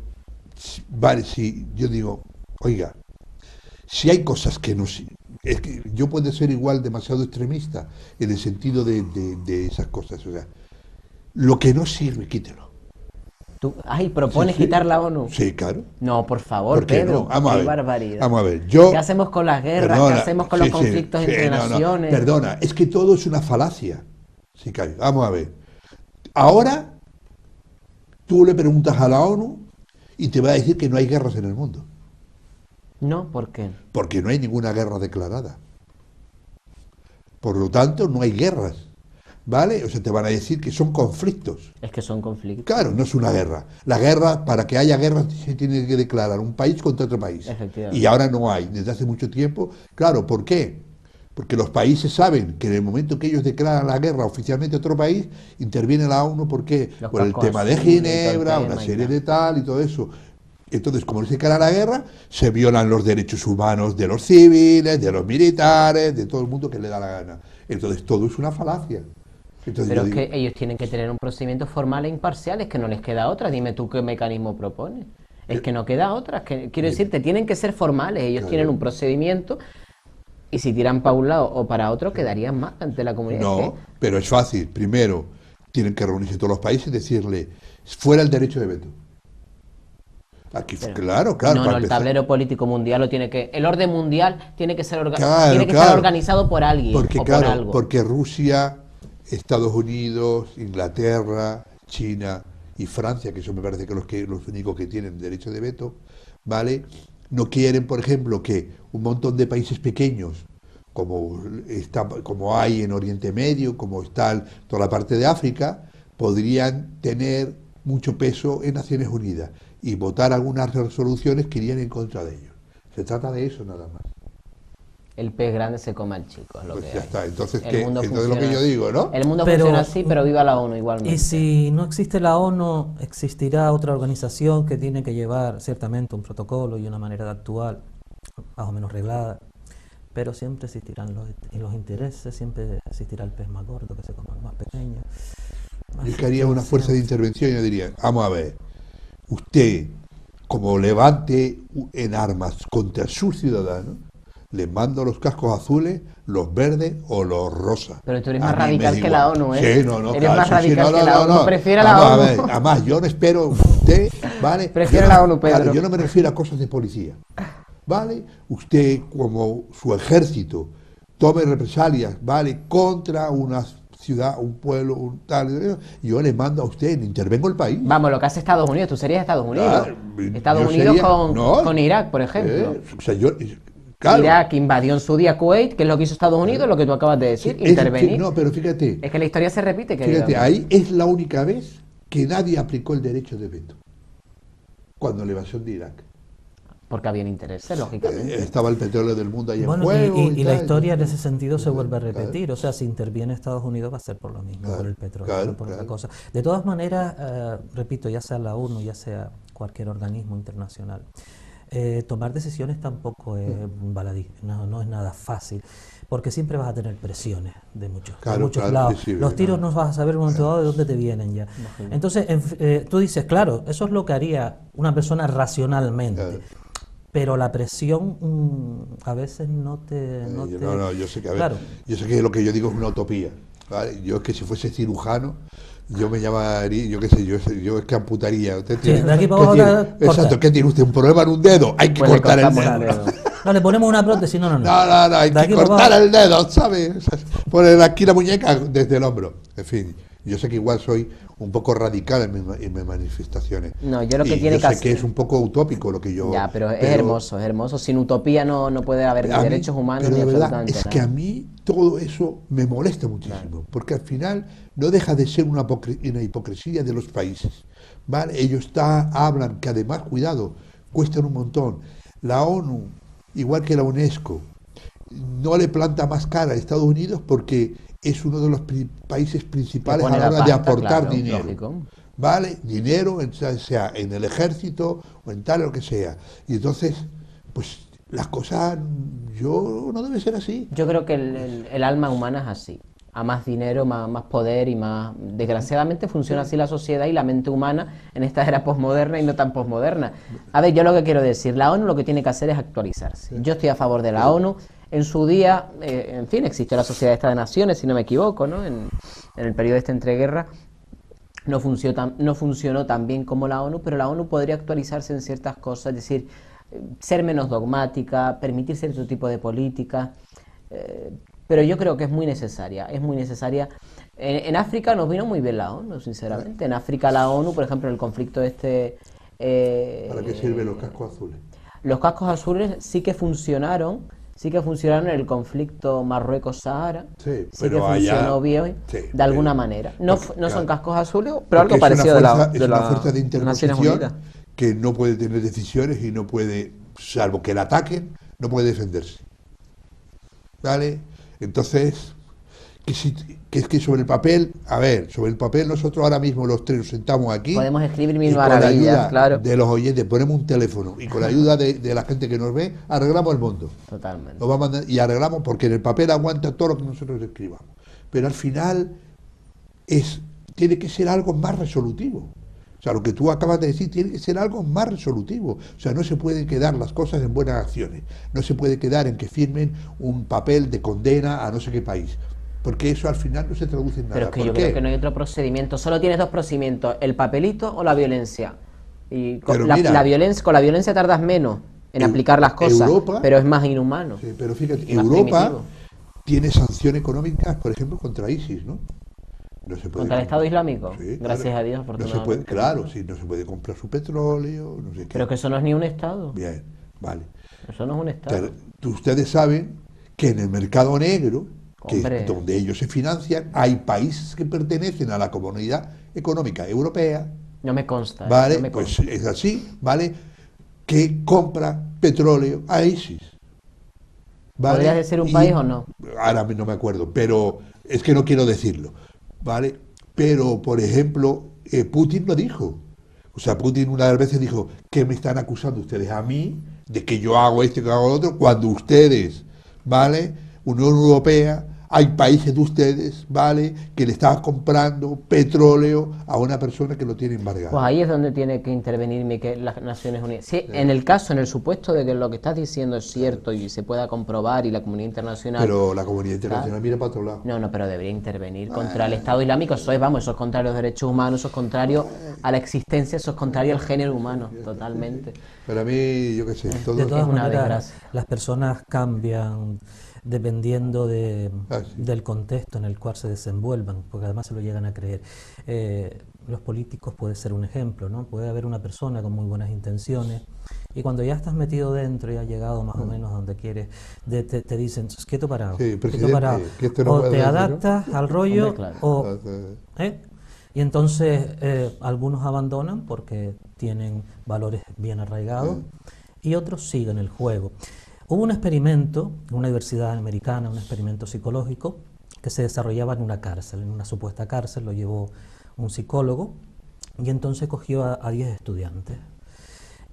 vale, si yo digo, oiga, si hay cosas que no, es que yo puedo ser igual demasiado extremista en el sentido de esas cosas. O sea, lo que no sirve, quítelo. ¿Propones quitar la ONU? Sí, claro. No, por favor, ¿Por qué Pedro, no? Vamos a qué ver. barbaridad. Vamos a ver. ¿Qué hacemos con las guerras? Perdona, ¿Qué hacemos con los conflictos entre no, naciones? Perdona, es que todo es una falacia. Sicario, vamos a ver. Ahora, tú le preguntas a la ONU y te va a decir que no hay guerras en el mundo. No, ¿por qué? Porque no hay ninguna guerra declarada. Por lo tanto, no hay guerras. ¿Vale? O sea, te van a decir que son conflictos. Es que son conflictos. Claro, no es una guerra. La guerra, para que haya guerra, se tiene que declarar un país contra otro país. Efectivamente. Y ahora no hay, desde hace mucho tiempo. Claro, ¿por qué? Porque los países saben que en el momento que ellos declaran la guerra oficialmente a otro país, interviene la ONU. ¿Por qué? Los Por el cascos tema de azules, Ginebra, todo el una tema y serie tal. de tal y todo eso. Entonces, como no se declara la guerra, se violan los derechos humanos de los civiles, de los militares, de todo el mundo que le da la gana. Entonces, todo es una falacia. Entonces, Pero yo es digo, que ellos tienen que tener un procedimiento formal e imparcial, es que no les queda otra. Dime tú qué mecanismo propones. Es que no queda otra. Es que, quiero decirte, tienen que ser formales. Ellos Claro. tienen un procedimiento y si tiran para un lado o para otro, quedarían mal ante la comunidad. no, Es que- pero es fácil. Primero, tienen que reunirse todos los países y decirle, fuera el derecho de veto. Aquí, pero- claro, no, para no, el empezar. tablero político mundial lo tiene que... El orden mundial tiene que ser, Claro, tiene que claro. estar organizado por alguien Porque, o por claro, algo. porque Rusia, Estados Unidos, Inglaterra, China y Francia, que eso me parece que los únicos que tienen derecho de veto, ¿vale? No quieren, por ejemplo, que un montón de países pequeños, como hay en Oriente Medio, como está toda la parte de África, podrían tener mucho peso en Naciones Unidas y votar algunas resoluciones que irían en contra de ellos. Se trata de eso nada más. El pez grande se come al chico, es lo Pues que ya hay. está. Entonces, El ¿qué? mundo Entonces lo que funciona yo así. digo, ¿no? El mundo Pero- funciona así, pero viva la ONU igualmente. Y si no existe la ONU, existirá otra organización que tiene que llevar ciertamente un protocolo y una manera de actuar más o menos reglada, pero siempre existirán los intereses, siempre existirá el pez más gordo que se come al más pequeño. Yo Así que haría que una fuerza de siempre- intervención y yo diría, vamos a ver, usted como levante en armas contra sus ciudadanos, le mando los cascos azules, los verdes o los rosas. Pero tú eres A más mí me radical da que igual. la ONU, ¿eh? Sí, no, Eres claro, más sí, sí, radical que la ONU. Prefiere la Vamos a ONU. ver, además, yo no espero usted, ¿vale? Prefiere Yo no- la ONU, Pedro. claro, yo no me refiero a cosas de policía, ¿vale? Usted, como su ejército, tome represalias, ¿vale? Contra una ciudad, un pueblo, un tal, yo le mando a usted, intervengo el país. Vamos, lo que hace Estados Unidos, tú serías Estados Unidos. Claro, Estados yo Unidos sería- no. con Irak, por ejemplo. O sea, claro. Irak invadió en su día Kuwait, que es lo que hizo Estados Unidos, lo que tú acabas de decir, Es- intervenir. no, pero fíjate, Es que la historia se repite, querido. fíjate, ahí es la única vez que nadie aplicó el derecho de veto. Cuando la invasión de Irak. Porque habían intereses, lógicamente. Estaba el petróleo del mundo ahí en Bueno, juego. y la tal. historia en ese sentido se vuelve a Claro. repetir. O sea, si interviene Estados Unidos va a ser por lo mismo, Claro, por el petróleo, claro, no por otra claro. cosa. De todas maneras, repito, ya sea la ONU, ya sea cualquier organismo internacional, tomar decisiones tampoco es baladí, no es nada fácil, porque siempre vas a tener presiones de muchos Claro, claro, lados. sí, Los tiros claro. no vas a saber en un momento dado de dónde te vienen ya. Entonces, tú dices, claro, eso es lo que haría una persona racionalmente. Claro. Pero la presión a veces no te... No, yo sé que, a ver, Claro. yo sé que lo que yo digo es una utopía. ¿vale? Yo es que si fuese cirujano, yo me llamaría, yo qué sé, yo es que amputaría. Usted tiene, de aquí para ¿qué abajo tiene? corta. Exacto, ¿qué tiene usted? ¿Un problema en un dedo? Hay que Pues le cortar el cortamos dedo. el dedo. No, le ponemos una prótesis, no. No, hay De aquí que para cortar abajo. el dedo, ¿sabes? O sea, poner aquí la muñeca desde el hombro. En fin, yo sé que igual soy un poco radical en mis manifestaciones. No, yo lo que Y tiene yo que sé hacer- que es un poco utópico lo que yo... Ya, pero es hermoso, es hermoso. Sin utopía no puede haber ni A mí- derechos humanos pero ni de verdad, absolutamente es nada. que a mí todo eso me molesta muchísimo, porque al final no deja de ser una hipocresía de los países. ¿Vale? Ellos hablan que además, cuidado, cuestan un montón. La ONU, igual que la UNESCO, no le planta más cara a Estados Unidos porque es uno de los países principales pone a la la hora de pasta, aportar claro, dinero. lógico. ¿Vale? Dinero, sea en el ejército o en tal o lo que sea. Y entonces, pues las cosas, no debe ser así. Yo creo que el alma humana es así. A más dinero, más poder y más... Desgraciadamente funciona así la sociedad y la mente humana en esta era posmoderna y no tan posmoderna. A ver, yo lo que quiero decir, la ONU lo que tiene que hacer es actualizarse. Yo estoy a favor de la ONU En su día, en fin, existió la Sociedad de Naciones, si no me equivoco, ¿no? En el periodo este entreguerras. No funcionó tan bien como la ONU, pero la ONU podría actualizarse en ciertas cosas, es decir, ser menos dogmática, permitir cierto tipo de política, pero yo creo que es muy necesaria, es muy necesaria. En África nos vino muy bien la ONU, sinceramente. En África la ONU, por ejemplo, en el conflicto este... ¿Para qué sirven los cascos azules? Los cascos azules sí que funcionaron en el conflicto Marruecos-Sahara, Sí, sí pero que funcionó allá, bien, sí, de alguna pero- manera. No, porque, no son claro, cascos azules, pero porque algo parecido es una de fuerza de Naciones interposición Unidas. que no puede tener decisiones y no puede, salvo que la ataquen, no puede defenderse. ¿Vale? Entonces, que es que sobre el papel, a ver, sobre el papel nosotros ahora mismo los tres nos sentamos aquí Podemos escribir y mil con la maravillas, ayuda claro. de los oyentes ponemos un teléfono y con la ayuda de la gente que nos ve arreglamos el mundo. Totalmente. Nos va a mandar, y arreglamos porque en el papel aguanta todo lo que nosotros escribamos. Pero al final tiene que ser algo más resolutivo. O sea, lo que tú acabas de decir tiene que ser algo más resolutivo. O sea, no se pueden quedar las cosas en buenas acciones. No se puede quedar en que firmen un papel de condena a no sé qué país. Porque eso al final no se traduce en nada. Pero es que ¿Por yo qué? creo que no hay otro procedimiento. Solo tienes dos procedimientos, el papelito o la violencia. Y Pero con mira, con la violencia tardas menos en aplicar las cosas, Europa- pero es más inhumano. Sí, pero fíjate, Más Europa primitivo. tiene sanciones económicas, por ejemplo, contra ISIS, ¿no? No se puede ¿Contra el Estado Islámico? Sí, Gracias claro. a Dios, No se puede, afortunadamente. claro, sí, no se puede comprar su petróleo, no sé qué. Pero que eso no es ni un Estado. Bien, vale. Eso no es un Estado. Ustedes saben que en el mercado negro, que Hombre. es donde ellos se financian, hay países que pertenecen a la Comunidad Económica Europea, No me consta. ¿vale? No me Pues consta. es así, ¿vale? Que compra petróleo a ISIS. ¿Vale? ¿Podrías decir un Y país o no? ahora no me acuerdo, pero es que no quiero decirlo, ¿vale? Pero, por ejemplo, Putin lo dijo. O sea, Putin una de las veces dijo, ¿qué me están acusando ustedes a mí de que yo hago esto y que hago lo otro? Cuando ustedes, ¿vale? Unión Europea, hay países de ustedes, ¿vale? Que le están comprando petróleo a una persona que lo tiene embargado. Pues ahí es donde tiene que intervenir las Naciones Unidas. Sí, en el supuesto de que lo que estás diciendo es cierto y se pueda comprobar y la comunidad internacional... Pero la comunidad internacional mira para otro lado. No, pero debería intervenir contra el Estado Islámico. Eso es contrario a los derechos humanos, eso es contrario a la existencia, eso es contrario al género humano, totalmente. Pero a mí, yo qué sé, todo... De todas Es una maneras, desgracia. las personas cambian dependiendo Sí. del contexto en el cual se desenvuelvan, porque además se lo llegan a creer. Los políticos puede ser un ejemplo, ¿no? Puede haber una persona con muy buenas intenciones y cuando ya estás metido dentro y has llegado más o menos a donde quieres, te dicen, quieto parado, Sí, quieto presidente, parado. que esto no O puede te ser, ¿no? adaptas al rollo Hombre, claro. o... ¿eh? Y entonces algunos abandonan porque tienen valores bien arraigados y otros siguen el juego. Hubo un experimento en una universidad americana, un experimento psicológico que se desarrollaba en una cárcel, en una supuesta cárcel, lo llevó un psicólogo y entonces cogió a 10 estudiantes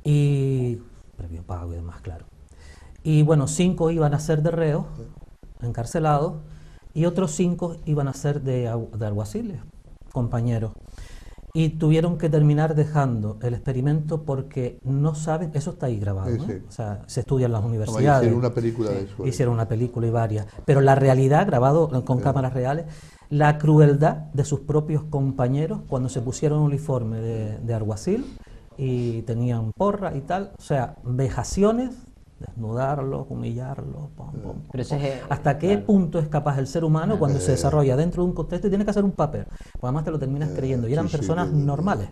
y previo pago y demás, claro. Y bueno, 5 iban a ser de reos, encarcelados, y otros 5 iban a ser de alguaciles, compañeros. Y tuvieron que terminar dejando el experimento porque no saben, eso está ahí grabado, Sí, ¿no? sí. O sea, se estudia en las Como universidades. hicieron una película de eso. Hicieron una película y varias. Pero la realidad, grabado con cámaras reales, la crueldad de sus propios compañeros cuando se pusieron uniforme de alguacil y tenían porra y tal. O sea, vejaciones, desnudarlos, humillarlos. Pom, pom, pom, Pero ese es, ¿Hasta qué claro. punto es capaz el ser humano cuando se desarrolla dentro de un contexto y tiene que hacer un papel? Pues además te lo terminas creyendo. Y eran sí, sí, personas normales,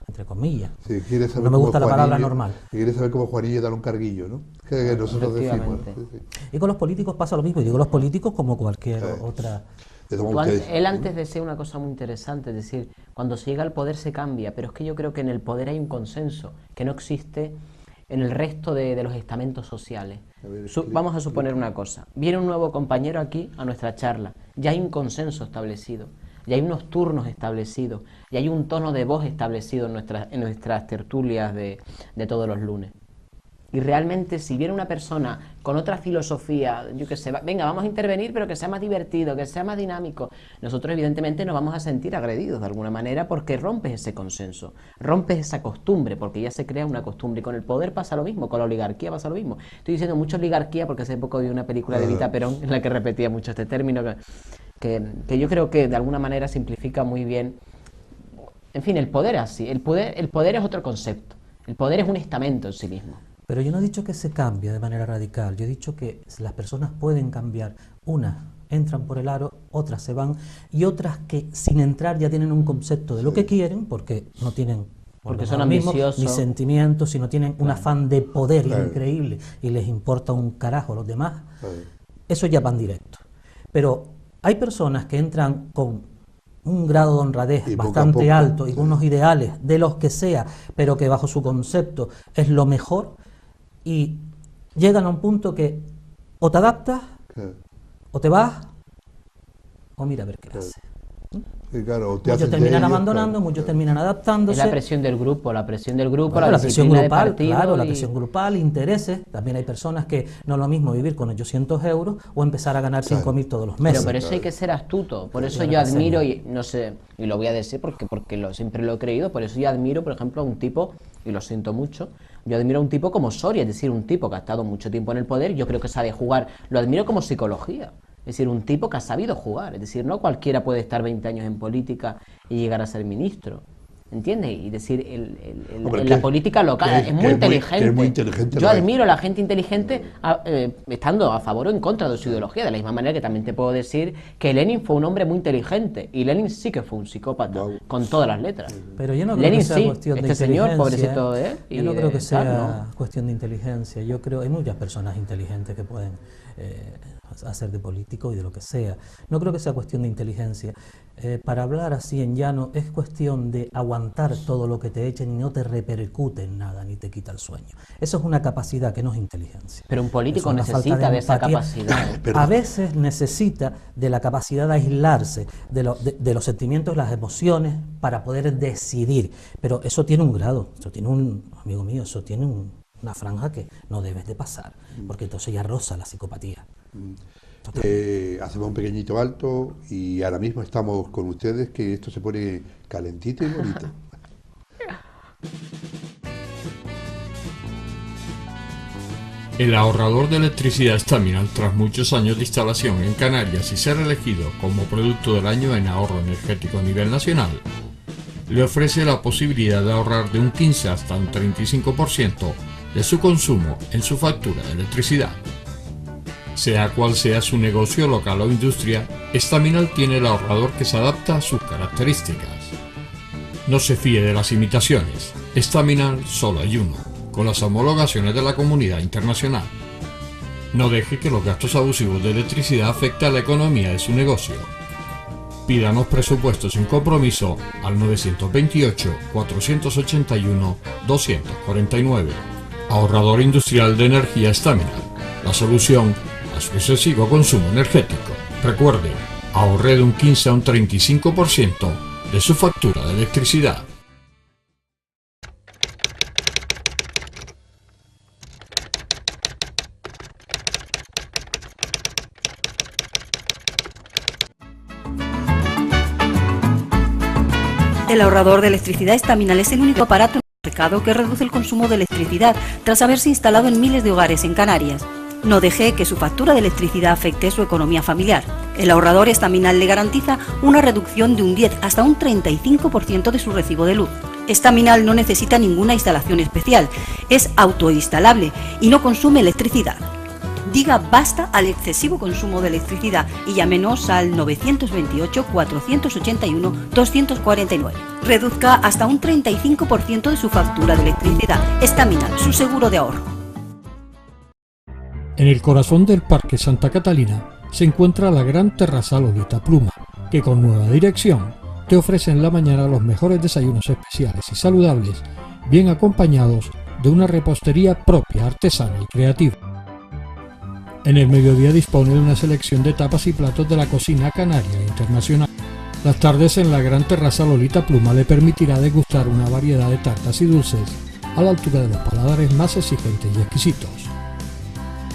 entre comillas. Si quieres saber No me cómo gusta la palabra Juanillo- normal. Si quieres saber cómo Juanillo da un carguillo, ¿no? Que nosotros decimos. ¿no? Efectivamente. Sí, sí. Y con los políticos pasa lo mismo. Y digo los políticos como cualquier otra... De todos modos, ustedes- Él antes decía una cosa muy interesante, es decir, cuando se llega al poder se cambia, pero es que yo creo que en el poder hay un consenso que no existe en el resto de los estamentos sociales. A ver, Vamos a suponer una cosa, viene un nuevo compañero aquí a nuestra charla, ya hay un consenso establecido, ya hay unos turnos establecidos, ya hay un tono de voz establecido en nuestras tertulias de todos los lunes. Y realmente si viene una persona con otra filosofía, yo que sé, venga, vamos a intervenir, pero que sea más divertido, que sea más dinámico, nosotros evidentemente nos vamos a sentir agredidos de alguna manera porque rompes ese consenso, rompes esa costumbre, porque ya se crea una costumbre. Y con el poder pasa lo mismo, con la oligarquía pasa lo mismo. Estoy diciendo mucho oligarquía porque hace poco vi una película de Evita Perón en la que repetía mucho este término, que yo creo que de alguna manera simplifica muy bien. En fin, el poder es así, el poder es otro concepto, el poder es un estamento en sí mismo. Pero yo no he dicho que se cambie de manera radical, yo he dicho que las personas pueden cambiar. Unas entran por el aro, otras se van, y otras que sin entrar ya tienen un concepto de lo que quieren, porque no tienen porque son ambiciosos, ni sentimientos, sino tienen un afán de poder increíble y les importa un carajo a los demás. Eso ya van directo. Pero hay personas que entran con un grado de honradez bastante alto y con unos ideales de los que sea, pero que bajo su concepto es lo mejor, y llegan a un punto que o te adaptas o te vas o mira a ver qué hace. Claro, muchos terminan abandonando, muchos terminan adaptándose. Es la presión del grupo, la presión grupal, claro, la presión grupal, intereses. También hay personas que no es lo mismo vivir con 800 euros o empezar a ganar 5.000 todos los meses. Pero por eso hay que ser astuto, por eso yo admiro, y no sé, y lo voy a decir porque siempre lo he creído, por eso yo admiro, por ejemplo, a un tipo, y lo siento mucho, yo admiro a un tipo como Soria, es decir, un tipo que ha estado mucho tiempo en el poder, yo creo que sabe jugar, lo admiro como psicología. Es decir, un tipo que ha sabido jugar. Es decir, no cualquiera puede estar 20 años en política y llegar a ser ministro. ¿Entiendes? Y decir, la política local es muy inteligente. Yo admiro a la gente inteligente estando a favor o en contra de su ideología. De la misma manera que también te puedo decir que Lenin fue un hombre muy inteligente. Y Lenin sí que fue un psicópata, con todas las letras. Pero yo no creo que sea cuestión de inteligencia. Señor, pobrecito, yo no creo que sea cuestión de inteligencia. Yo creo que hay muchas personas inteligentes que pueden hacer de político y de lo que sea. No creo que sea cuestión de inteligencia. Para hablar así en llano, es cuestión de aguantar todo lo que te echen y no te repercute en nada, ni te quita el sueño. Eso es una capacidad que no es inteligencia. Pero un político necesita de esa capacidad. A veces necesita de la capacidad de aislarse de los sentimientos, las emociones, para poder decidir. Pero eso tiene un grado, eso tiene amigo mío, eso tiene una franja que no debes de pasar, porque entonces ya roza la psicopatía. Hacemos un pequeñito alto y ahora mismo estamos con ustedes, que esto se pone calentito y bonito. El ahorrador de electricidad Staminal, tras muchos años de instalación en Canarias y ser elegido como producto del año en ahorro energético a nivel nacional, le ofrece la posibilidad de ahorrar de un 15 hasta un 35% de su consumo en su factura de electricidad. Sea cual sea su negocio local o industria, Staminal tiene el ahorrador que se adapta a sus características. No se fíe de las imitaciones, Staminal solo hay uno, con las homologaciones de la comunidad internacional. No deje que los gastos abusivos de electricidad afecten a la economía de su negocio. Pídanos presupuestos sin compromiso al 928-481-249. Ahorrador industrial de energía Staminal, la solución a su excesivo consumo energético. Recuerde, ahorre de un 15 a un 35% de su factura de electricidad. El ahorrador de electricidad Staminal es el único aparato en el mercado que reduce el consumo de electricidad tras haberse instalado en miles de hogares en Canarias. No deje que su factura de electricidad afecte su economía familiar. El ahorrador Staminal le garantiza una reducción de un 10 hasta un 35% de su recibo de luz. Staminal no necesita ninguna instalación especial, es autoinstalable y no consume electricidad. Diga basta al excesivo consumo de electricidad y llámenos al 928-481-249. Reduzca hasta un 35% de su factura de electricidad. Staminal, su seguro de ahorro. En el corazón del Parque Santa Catalina se encuentra la gran terraza Lolita Pluma, que con nueva dirección te ofrece en la mañana los mejores desayunos especiales y saludables, bien acompañados de una repostería propia, artesana y creativa. En el mediodía dispone de una selección de tapas y platos de la cocina canaria e internacional. Las tardes en la gran terraza Lolita Pluma le permitirá degustar una variedad de tartas y dulces a la altura de los paladares más exigentes y exquisitos.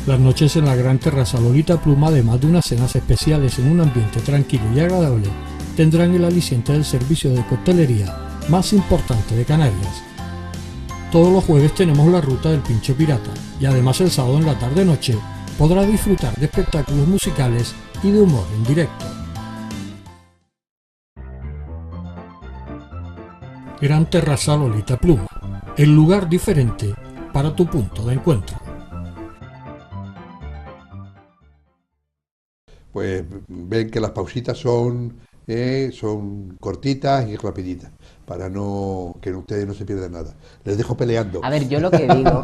Las noches en la gran terraza Lolita Pluma, además de unas cenas especiales en un ambiente tranquilo y agradable, tendrán el aliciente del servicio de coctelería más importante de Canarias. Todos los jueves tenemos la ruta del Pincho Pirata y además el sábado en la tarde-noche podrá disfrutar de espectáculos musicales y de humor en directo. Gran Terraza Lolita Pluma, el lugar diferente para tu punto de encuentro. Pues ven que las pausitas son cortitas y rapiditas, para que ustedes no se pierdan nada. Les dejo peleando. A ver, yo lo que digo,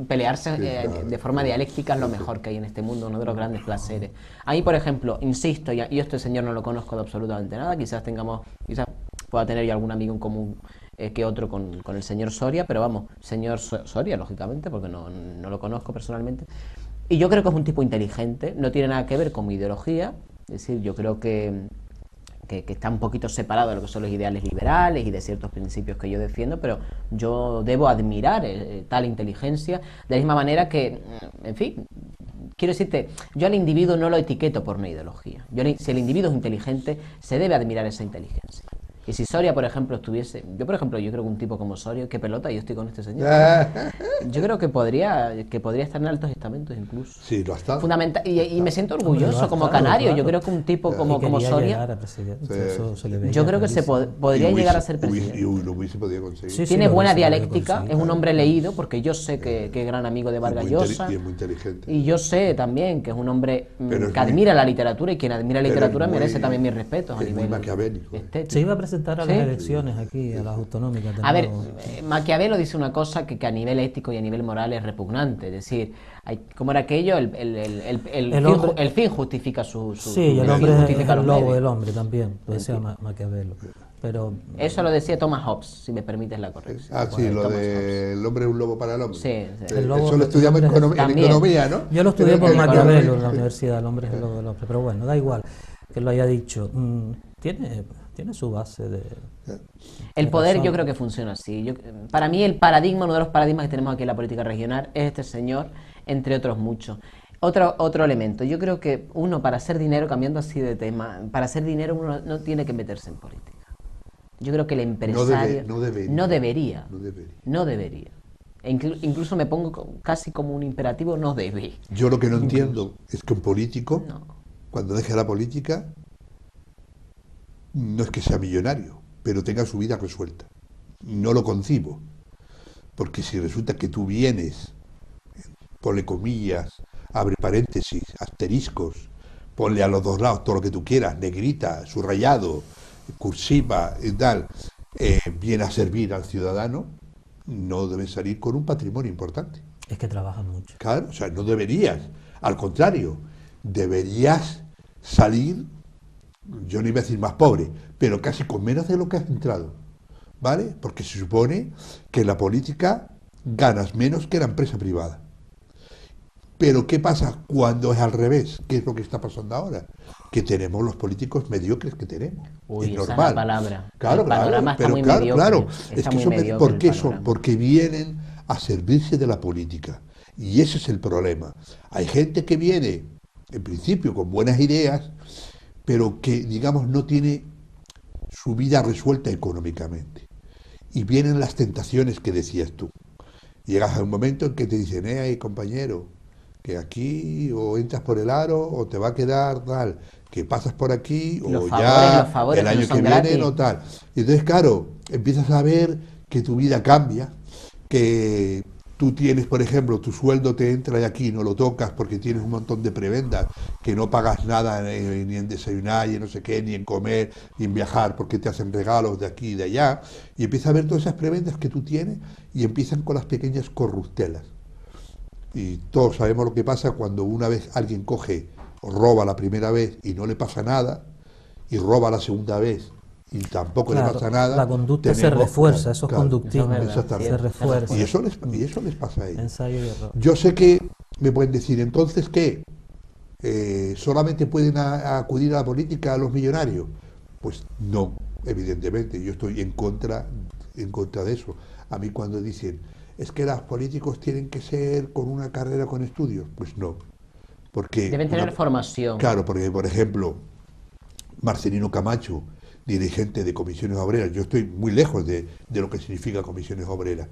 pelearse claro. de forma dialéctica es lo mejor que hay en este mundo, uno de los grandes placeres. A mí, por ejemplo, insisto, y este señor no lo conozco de absolutamente nada, quizás pueda tener yo algún amigo en común que otro con el señor Soria, pero vamos, señor Soria, lógicamente, porque no lo conozco personalmente. Y yo creo que es un tipo inteligente, no tiene nada que ver con mi ideología, es decir, yo creo que está un poquito separado de lo que son los ideales liberales y de ciertos principios que yo defiendo, pero yo debo admirar tal inteligencia, de la misma manera que, en fin, quiero decirte, yo al individuo no lo etiqueto por una ideología. Si el individuo es inteligente, se debe admirar esa inteligencia. Y si Soria, por ejemplo, estuviese... Yo creo que un tipo como Soria, qué pelota, yo estoy con este señor. Yo creo que podría estar en altos estamentos incluso. Sí, lo ha estado. Y me siento orgulloso como canario. Claro. Yo creo que un tipo como Soria... Yo creo que podría llegar a ser presidente. Y lo hubiese podido conseguir. Sí, tiene buena dialéctica, es un hombre leído, porque yo sé que es gran amigo de Vargas Llosa. Y es muy inteligente. Y yo sé también que es un hombre que admira la literatura, y quien admira la literatura merece también mis respetos a nivel estético. Se iba a presentar a las elecciones aquí, a las autonómicas. A ver, Maquiavelo dice una cosa que a nivel ético y a nivel moral es repugnante. Es decir, ¿cómo era aquello? El fin justifica su sí, el hombre es el lobo del hombre también, lo decía Maquiavelo. Pero eso lo decía Thomas Hobbes, si me permites la corrección. Sí, lo de el hombre es un lobo para el hombre. Sí. Eso lo estudiamos en economía, ¿no? Yo lo estudié por Maquiavelo en la universidad, el hombre es el lobo del hombre. Pero bueno, da igual que lo haya dicho. Tiene su base de... El poder razón. Yo creo que funciona así. Para mí uno de los paradigmas que tenemos aquí en la política regional es este señor, entre otros muchos. Otro elemento, yo creo que uno para hacer dinero, cambiando así de tema, para hacer dinero uno no tiene que meterse en política. Yo creo que el empresario no debería. Incluso me pongo casi como un imperativo, no debe. Yo lo que no entiendo es que un político, cuando deje la política, no es que sea millonario, pero tenga su vida resuelta. No lo concibo, porque si resulta que tú vienes, ponle comillas, abre paréntesis, asteriscos, ponle a los dos lados todo lo que tú quieras, negrita, subrayado, cursiva y tal, viene a servir al ciudadano, no debes salir con un patrimonio importante. Es que trabaja mucho. Claro, o sea, no deberías, al contrario, deberías salir, yo no iba a decir más pobre, pero casi con menos de lo que has entrado, ¿vale? Porque se supone que en la política ganas menos que en la empresa privada. Pero ¿qué pasa cuando es al revés? ¿Qué es lo que está pasando ahora? Que tenemos los políticos mediocres que tenemos. Uy, es esa normal. Es la palabra. Claro, el panorama pero está muy mediocre. Claro, es está que muy eso mediocre ¿por qué el son? panorama. Porque vienen a servirse de la política. Y ese es el problema. Hay gente que viene, en principio, con buenas ideas, pero que, digamos, no tiene su vida resuelta económicamente. Y vienen las tentaciones que decías tú. Llegas a un momento en que te dicen, compañero, que aquí o entras por el aro o te va a quedar tal, que pasas por aquí o ya el año que viene o tal. Y entonces, claro, empiezas a ver que tu vida cambia, que tú tienes, por ejemplo, tu sueldo te entra y aquí no lo tocas porque tienes un montón de prebendas, que no pagas nada ni en desayunar, y no sé qué, ni en comer, ni en viajar, porque te hacen regalos de aquí y de allá, y empiezas a ver todas esas prebendas que tú tienes y empiezan con las pequeñas corruptelas. Y todos sabemos lo que pasa cuando una vez alguien coge o roba la primera vez y no le pasa nada, y roba la segunda vez y tampoco le pasa nada. La conducta se refuerza, eso es conductismo, se refuerza. Y eso les pasa a ellos. Ensayo y error. Yo sé que me pueden decir, entonces, ¿qué? ¿Solamente pueden acudir a la política a los millonarios? Pues no, evidentemente, yo estoy en contra de eso. A mí cuando dicen, es que los políticos tienen que ser con una carrera con estudios, pues no. Porque Deben tener formación. Claro, porque por ejemplo, Marcelino Camacho, dirigente de Comisiones Obreras, yo estoy muy lejos de lo que significa Comisiones Obreras,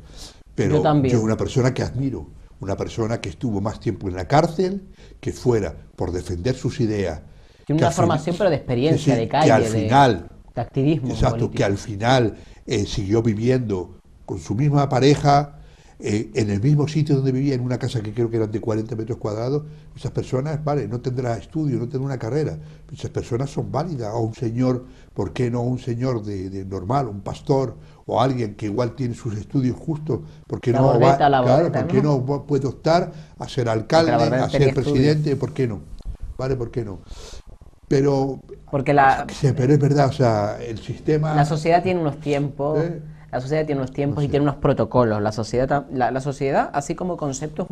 pero Yo también. yo una persona que admiro, una persona que estuvo más tiempo en la cárcel, que fuera por defender sus ideas. Tiene que una al final- formación, pero de experiencia, sí, de que calle, al final, de activismo exacto, político. que al final siguió viviendo con su misma pareja, en el mismo sitio donde vivía, en una casa que creo que eran de 40 metros cuadrados. Esas personas, vale, no tendrá estudio, no tendrá una carrera, esas personas son válidas. O un señor, ¿por qué no un señor de normal, un pastor, o alguien que igual tiene sus estudios justos? ¿Por qué La no Bordeta, la claro, Bordeta, ¿por qué ¿no? no puede optar a ser alcalde, Porque la Bordeta a ser tenía presidente? ¿Por qué no? ¿Vale? ¿Por qué no? Pero, Porque la, pero es verdad, o sea, el sistema... la sociedad tiene unos tiempos, ¿Eh? la sociedad tiene unos tiempos No y sé. tiene unos protocolos. La sociedad, así como concepto,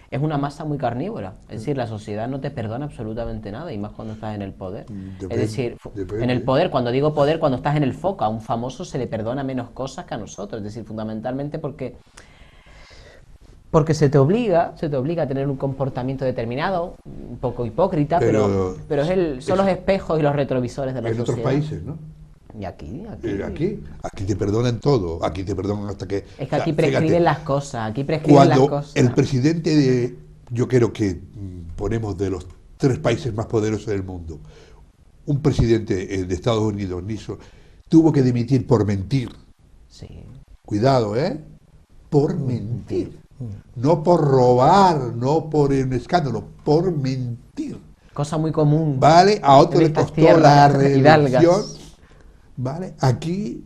es una masa muy carnívora. Es decir, la sociedad no te perdona absolutamente nada, y más cuando estás en el poder. Depende, Es decir, depende. en el poder, cuando digo poder, cuando estás en el foco, a un famoso se le perdona menos cosas que a nosotros. Es decir, fundamentalmente porque se te obliga a tener un comportamiento determinado, un poco hipócrita, pero son los espejos y los retrovisores de la En sociedad. otros países, ¿no? Y aquí. Aquí te perdonan todo, aquí te perdonan hasta que... Es que o sea, aquí prescriben fíjate, las cosas, aquí prescriben las cuando cosas. el presidente de, yo creo que ponemos de los 3 países más poderosos del mundo, un presidente de Estados Unidos, Nixon, tuvo que dimitir por mentir. Sí. Cuidado, ¿eh? Por mentir. No por robar, no por un escándalo, por mentir. Cosa muy común. ¿Vale? A otro en le estas costó la tierras reelección. hidalgas. ¿Vale? Aquí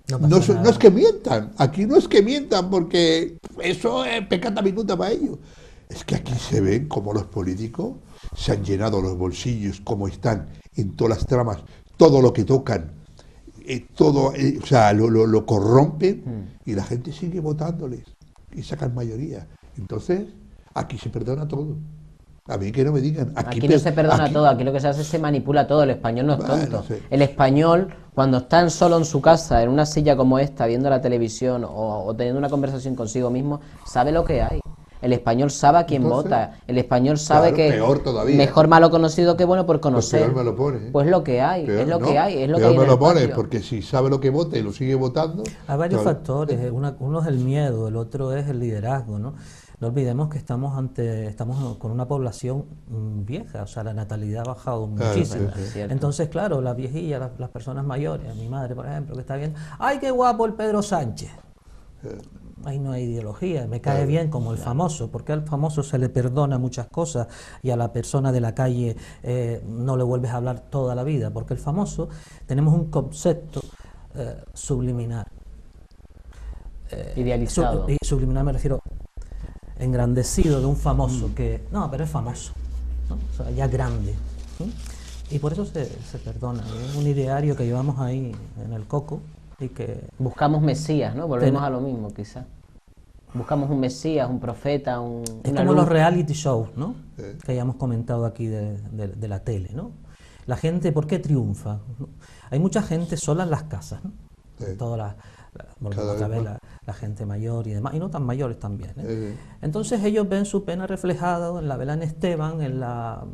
No no, pasa no nada. es que mientan, aquí no es que mientan, porque eso es pecata minuta para ellos. Es que aquí se ven como los políticos se han llenado los bolsillos, como están en todas las tramas, todo lo que tocan, todo, o sea, lo corrompen y la gente sigue votándoles y sacan mayoría. Entonces, aquí se perdona todo. A mí que no me digan. Aquí no se perdona aquí- todo, aquí lo que se hace es se manipula todo. El español no es Bueno, tonto. sí. El español, cuando está solo en su casa, en una silla como esta, viendo la televisión o teniendo una conversación consigo mismo, sabe lo que hay. El español sabe a quién Entonces, vota. El español sabe claro, que peor todavía. mejor malo conocido que bueno por Pues conocer. peor me lo pone. ¿eh? Pues lo que hay, Peor, es lo ¿no? que hay, es lo que Peor hay en me el lo pone, patio. porque si sabe lo que vota y lo sigue votando... Hay varios claro. factores. Uno es el miedo, el otro es el liderazgo, ¿no? No olvidemos que estamos con una población vieja, o sea, la natalidad ha bajado Claro, muchísimo. sí, sí. Cierto. Entonces, claro, las viejillas, las personas mayores, mi madre, por ejemplo, que está bien, ¡ay, qué guapo el Pedro Sánchez! Ahí no hay ideología, me cae bien como el famoso, porque al famoso se le perdona muchas cosas y a la persona de la calle no le vuelves a hablar toda la vida, porque el famoso tenemos un concepto subliminal. Idealizado. Y subliminal me refiero engrandecido de un famoso que, no, pero es famoso, ¿no? O sea, ya grande. ¿sí? Y por eso se perdona. Es un ideario que llevamos ahí en el coco y que Buscamos mesías, ¿no? Volvemos Ten- a lo mismo, quizás. Buscamos un mesías, un profeta, es una como luz. los reality shows, ¿no? Sí. Que hayamos comentado aquí de la tele, ¿no? La gente, ¿por qué triunfa? ¿no? Hay mucha gente sola en las casas, ¿no? Sí. Toda volvemos Cada otra vez vez más. la gente mayor y demás, y no tan mayores también. ¿eh? Sí. Entonces ellos ven su pena reflejada en la Belén Esteban, en la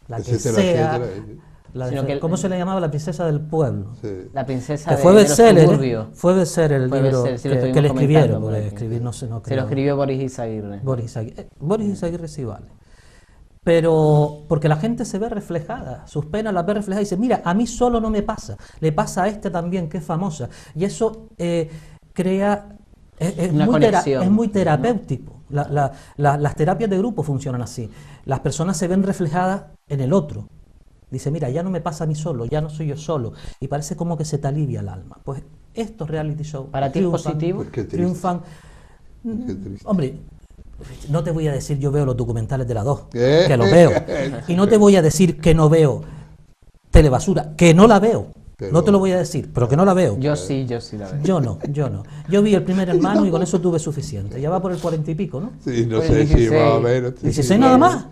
que Etcétera, sea, etcétera. Sino que- ¿cómo se le llamaba? La princesa del pueblo. Sí. La princesa Que de, fue de los bestseller, suburbios. fue bestseller el Fue libro bestseller, sí lo que estuvimos le escribieron, comentando por porque aquí. escribir no Se lo creo. escribió Boris Izaguirre. Boris Izaguirre sí vale. Pero porque la gente se ve reflejada, sus penas las ve reflejadas y dice, mira, a mí solo no me pasa, le pasa a este también que es famosa. Y eso crea, es Una conexión. es muy terapéutico. Las terapias de grupo funcionan así. Las personas se ven reflejadas en el otro. Dice, mira, ya no me pasa a mí solo, ya no soy yo solo. Y parece como que se te alivia el alma. Pues estos reality shows ¿Para ti es positivo? Pues qué triste. triunfan. Qué triste. Hombre, no te voy a decir yo veo los documentales de la 2, ¿Eh? que los veo. Y no te voy a decir que no veo Telebasura, que no la veo. Pero- No te lo voy a decir, pero que no la veo. Yo sí la veo. Yo no. Yo vi El Primer Hermano y con eso tuve suficiente. Ya va por el 40 y pico, ¿no? Sí, no Pues sé si 16. más o menos. sí, 16 sí. nada más.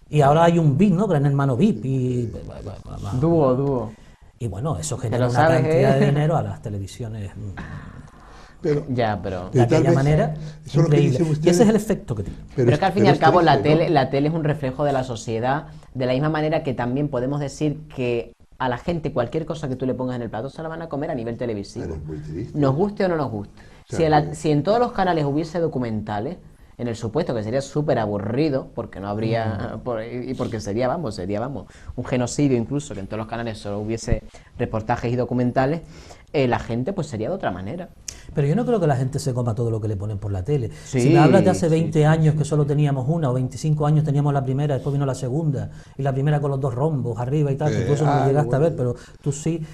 Y ahora hay un VIP, ¿no? Gran Hermano VIP. Dúo. Y bueno, eso genera lo una sabes, cantidad ¿eh? de dinero a las televisiones Pero, Ya, pero... De tal aquella vez manera, eso es lo que increíble. dicen Y ustedes. ese es el efecto que tiene. Pero es que al fin y pero al cabo triste, ¿no? la tele es un reflejo de la sociedad, de la misma manera que también podemos decir que a la gente cualquier cosa que tú le pongas en el plato se la van a comer a nivel televisivo. Pero es muy triste. Nos guste o no nos guste. O sea, Si en todos los canales hubiese documentales, en el supuesto que sería súper aburrido, porque no habría, y porque sería, vamos, un genocidio incluso, que en todos los canales solo hubiese reportajes y documentales, la gente pues sería de otra manera. Pero yo no creo que la gente se coma todo lo que le ponen por la tele. Sí, Si me hablas de hace sí, 20 años que solo teníamos una, o 25 años teníamos la primera, después vino la segunda, y la primera con los dos rombos arriba y tal, que tú eso no lo llegaste a ver, pero tú sí,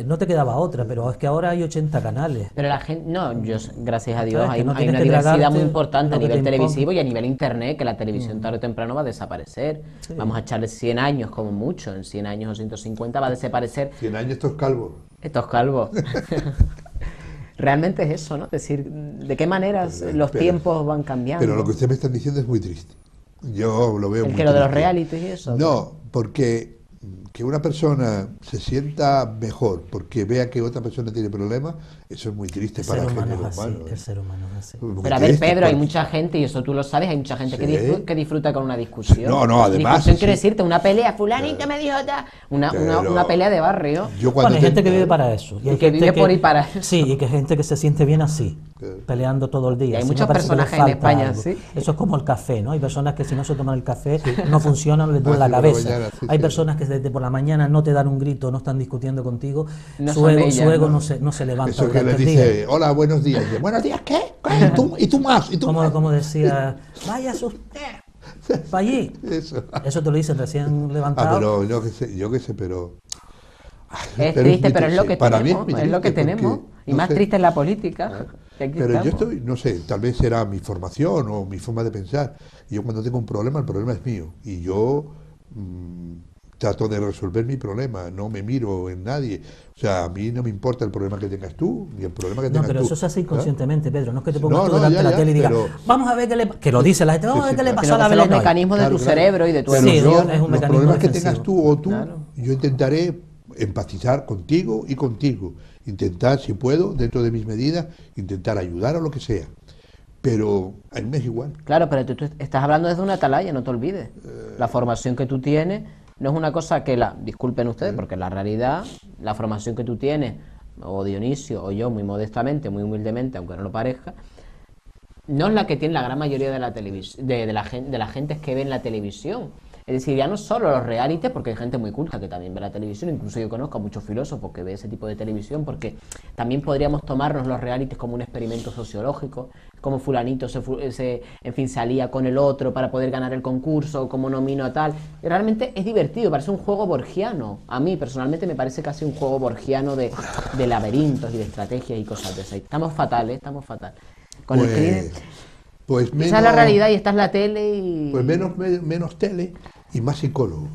no te quedaba otra, pero es que ahora hay 80 canales. Pero la gente, no, gracias a Dios, ¿Sabes? Que no hay tienes una que diversidad tragarte muy importante a lo que nivel te televisivo y a nivel internet, que la televisión tarde o temprano va a desaparecer. Sí. Vamos a echarle 100 años como mucho, en 100 años o 150 va a desaparecer 100 años estos calvos. estos calvos. Realmente es eso, ¿no? Es decir, ¿de qué maneras los pero- tiempos van cambiando? Pero lo que usted me está diciendo es muy triste. Yo lo veo ¿El muy que lo de los triste. realities y eso? No, porque que una persona se sienta mejor porque vea que otra persona tiene problemas, eso es muy triste El para ser el humano género es así, humano. el ser humano es así. Muy Pero a ver, triste, Pedro, hay porque- mucha gente, y eso tú lo sabes, hay mucha gente Sí. que disfruta con una discusión. No, no, además, Discusión sí, quiere sí. decirte una pelea, fulanito me dijo tal, Pero- una pelea de barrio. Yo Bueno, hay te- gente que vive para eso. Y hay que gente vive por y para eso. Sí, y que hay gente que se siente bien así, Claro. peleando todo el día. Y hay Si muchos parece que le personajes en falta España, algo. sí. Eso es como el café, ¿no? Hay personas que si no se toman el café no funcionan, les duele la sí, por la cabeza. mañana, sí, Hay sí. personas que desde por la mañana no te dan un grito, no están discutiendo contigo. No su son ego, ellas, su ego ¿no? no se levanta Eso que durante les el dice, día. hola, buenos días. Y, buenos días, ¿qué? ¿Qué? ¿Y tú más? ¿Y tú más? Como decía, vaya usted para allí. Eso. Eso te lo dicen recién Ah, levantado. pero yo qué sé, pero... Es Pero triste, muy pero es lo triste. que Para mí tenemos, muy es lo que triste tenemos. porque, Y no más sé, triste es la política. Que aquí pero yo estamos. estoy, no sé, tal vez será mi formación o mi forma de pensar. Yo cuando tengo un problema, el problema es mío. Y yo trato de resolver mi problema, no me miro en nadie. O sea, a mí no me importa el problema que tengas tú, ni el problema que No, tengas pero tú. eso se hace ¿eh? inconscientemente, Pedro. No es que te pongas No, tú no, delante de ya, la tele y digas, pero- vamos a ver qué le... Que lo dice la gente, vamos a ver qué le claro. pasó a la Sino que son los Belén hoy. mecanismos de tu Claro, cerebro y de tu Pero Sí, emoción. es un los mecanismo problemas que defensivo. tengas tú o tú, Claro. yo intentaré empatizar contigo y contigo. Intentar, si puedo, dentro de mis medidas, intentar ayudar o lo que sea. Pero a mí me es igual. Claro, pero tú estás hablando desde una atalaya, no te olvides. La formación que tú tienes no es una cosa que disculpen ustedes, porque la realidad, la formación que tú tienes, o Dionisio, o yo, muy modestamente, muy humildemente, aunque no lo parezca, no es la que tiene la gran mayoría de la televisión, de la gente que ve en la televisión. Es decir, ya no solo los realities, porque hay gente muy culta que también ve la televisión, incluso yo conozco a muchos filósofos que ve ese tipo de televisión, porque también podríamos tomarnos los realities como un experimento sociológico, como fulanito en fin, salía con el otro para poder ganar el concurso, como nomino a tal. Y realmente es divertido, parece un juego borgiano. A mí personalmente me parece casi un juego borgiano de laberintos y de estrategias y cosas de esas. Estamos fatales, estamos fatal. Con el crimen. Pues menos, Esa es la realidad y esta es la tele y... pues menos tele y más psicólogo.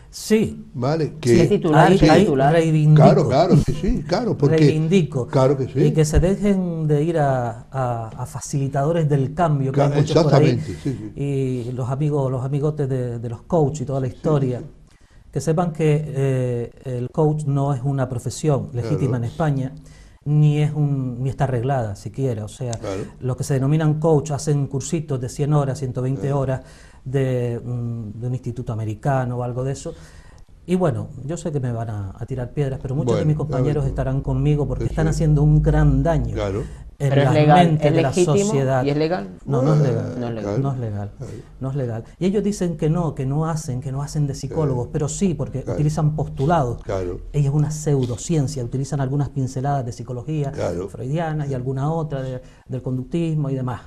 Sí, ¿Vale? Sí, es titular, ahí, sí, ahí titular. reivindico. Claro, sí, claro. Porque, reivindico. Claro que sí. Y que se dejen de ir a facilitadores del cambio, que hay muchos por ahí. Exactamente, sí. Y los amigotes de los coaches y toda la historia. Que sepan que el coach no es una profesión legítima en España, ni está arreglada siquiera. O sea, Claro. los que se denominan coach hacen cursitos de 100 horas, 120 horas de un instituto americano o algo de eso. Y bueno, yo sé que me van a tirar piedras, pero muchos de Bueno, mis ya compañeros ves. estarán conmigo porque Eso están es. haciendo un gran daño Claro. en Pero es las legal, mentes es de la legítimo sociedad. y es legal. No, no es legal. No es legal. No es legal. No es legal. Y ellos dicen que no hacen de psicólogos, pero sí, porque Claro. utilizan postulados. Claro. Ella es una pseudociencia, utilizan algunas pinceladas de psicología Claro. freudiana y alguna otra del conductismo y demás.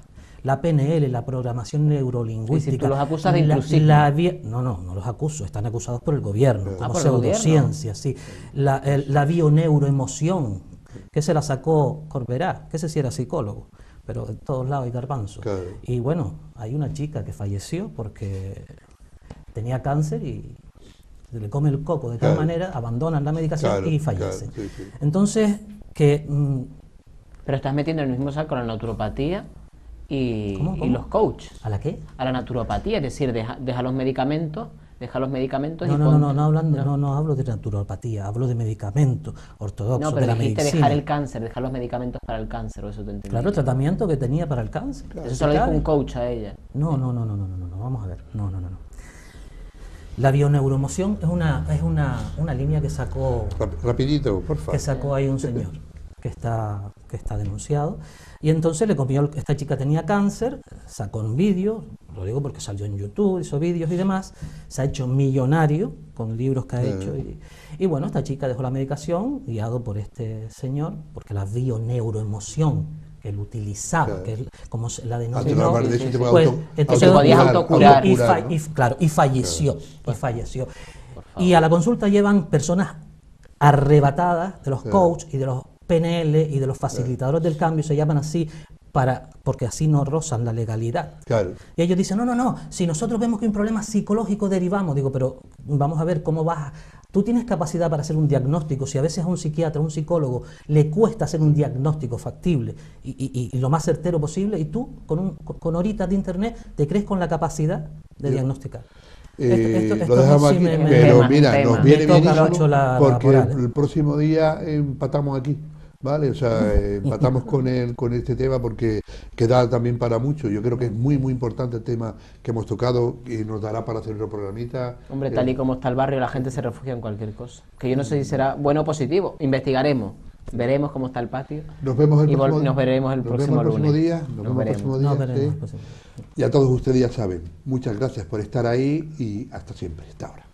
La PNL, la programación neurolingüística. Y si tú los acusas de la- inclusismo. No los acuso, están acusados por el gobierno, como por el gobierno. pseudociencia, sí. La bioneuroemoción, que se la sacó Corberá, que ese sí era psicólogo, pero en todos lados hay garbanzos. Claro. Y bueno, hay una chica que falleció porque tenía cáncer y se le come el coco de tal Claro. manera, abandonan la medicación Claro, y fallecen. claro, sí. Entonces, que Pero estás metiendo en el mismo saco la naturopatía y ¿Cómo? los coaches. ¿a la qué? A la naturopatía, es decir, deja los medicamentos dejar los medicamentos No, y no, no, ponte- no hablo de naturopatía, hablo de medicamentos ortodoxos, No, de pero la dijiste medicina. dejar el cáncer, dejar los medicamentos para el cáncer, o eso te entendí. Claro, tratamiento que tenía para el cáncer. Eso se lo dijo un coach a ella. No, vamos a ver. No. La bioneuroemoción es una línea que sacó Rapidito, por favor. que sacó ahí un señor que está denunciado, y entonces le copió, esta chica tenía cáncer, sacó un vídeo, lo digo porque salió en YouTube, hizo vídeos y demás, se ha hecho millonario con libros que ha hecho, y bueno, esta chica dejó la medicación, guiado por este señor, porque la bioneuroemoción que él utilizaba, Claro. que es como la Antes denominó, de hablar de eso, sí, te sí. puede pues, entonces podías autocurar. y falleció. Y a la consulta llevan personas arrebatadas de los coaches y de los PNL y de los facilitadores del cambio, se llaman así porque así no rozan la legalidad. Claro. Y ellos dicen, no, si nosotros vemos que un problema psicológico derivamos, digo, pero vamos a ver cómo vas. Tú tienes capacidad para hacer un diagnóstico, si a veces a un psiquiatra, a un psicólogo, le cuesta hacer un diagnóstico factible y lo más certero posible, y tú, con horitas de internet, te crees con la capacidad de diagnosticar. Lo dejamos sí aquí, me- pero tema, mira, un tema. nos viene Me toca bienísimo mucho la porque moral, el próximo día empatamos aquí, ¿vale? O sea, empatamos con este tema porque queda también para mucho. Yo creo que es muy, muy importante el tema que hemos tocado y nos dará para hacer otro programita. Hombre, tal y como está el barrio, la gente se refugia en cualquier cosa. Que yo no sé si será bueno o positivo. Investigaremos. Veremos cómo está el patio. Nos vemos el y próximo nos veremos el nos próximo vemos el próximo lunes. día. Nos vemos el próximo día. No, veremos, sí. pues, Y a todos ustedes ya saben, muchas gracias por estar ahí y hasta siempre, hasta ahora.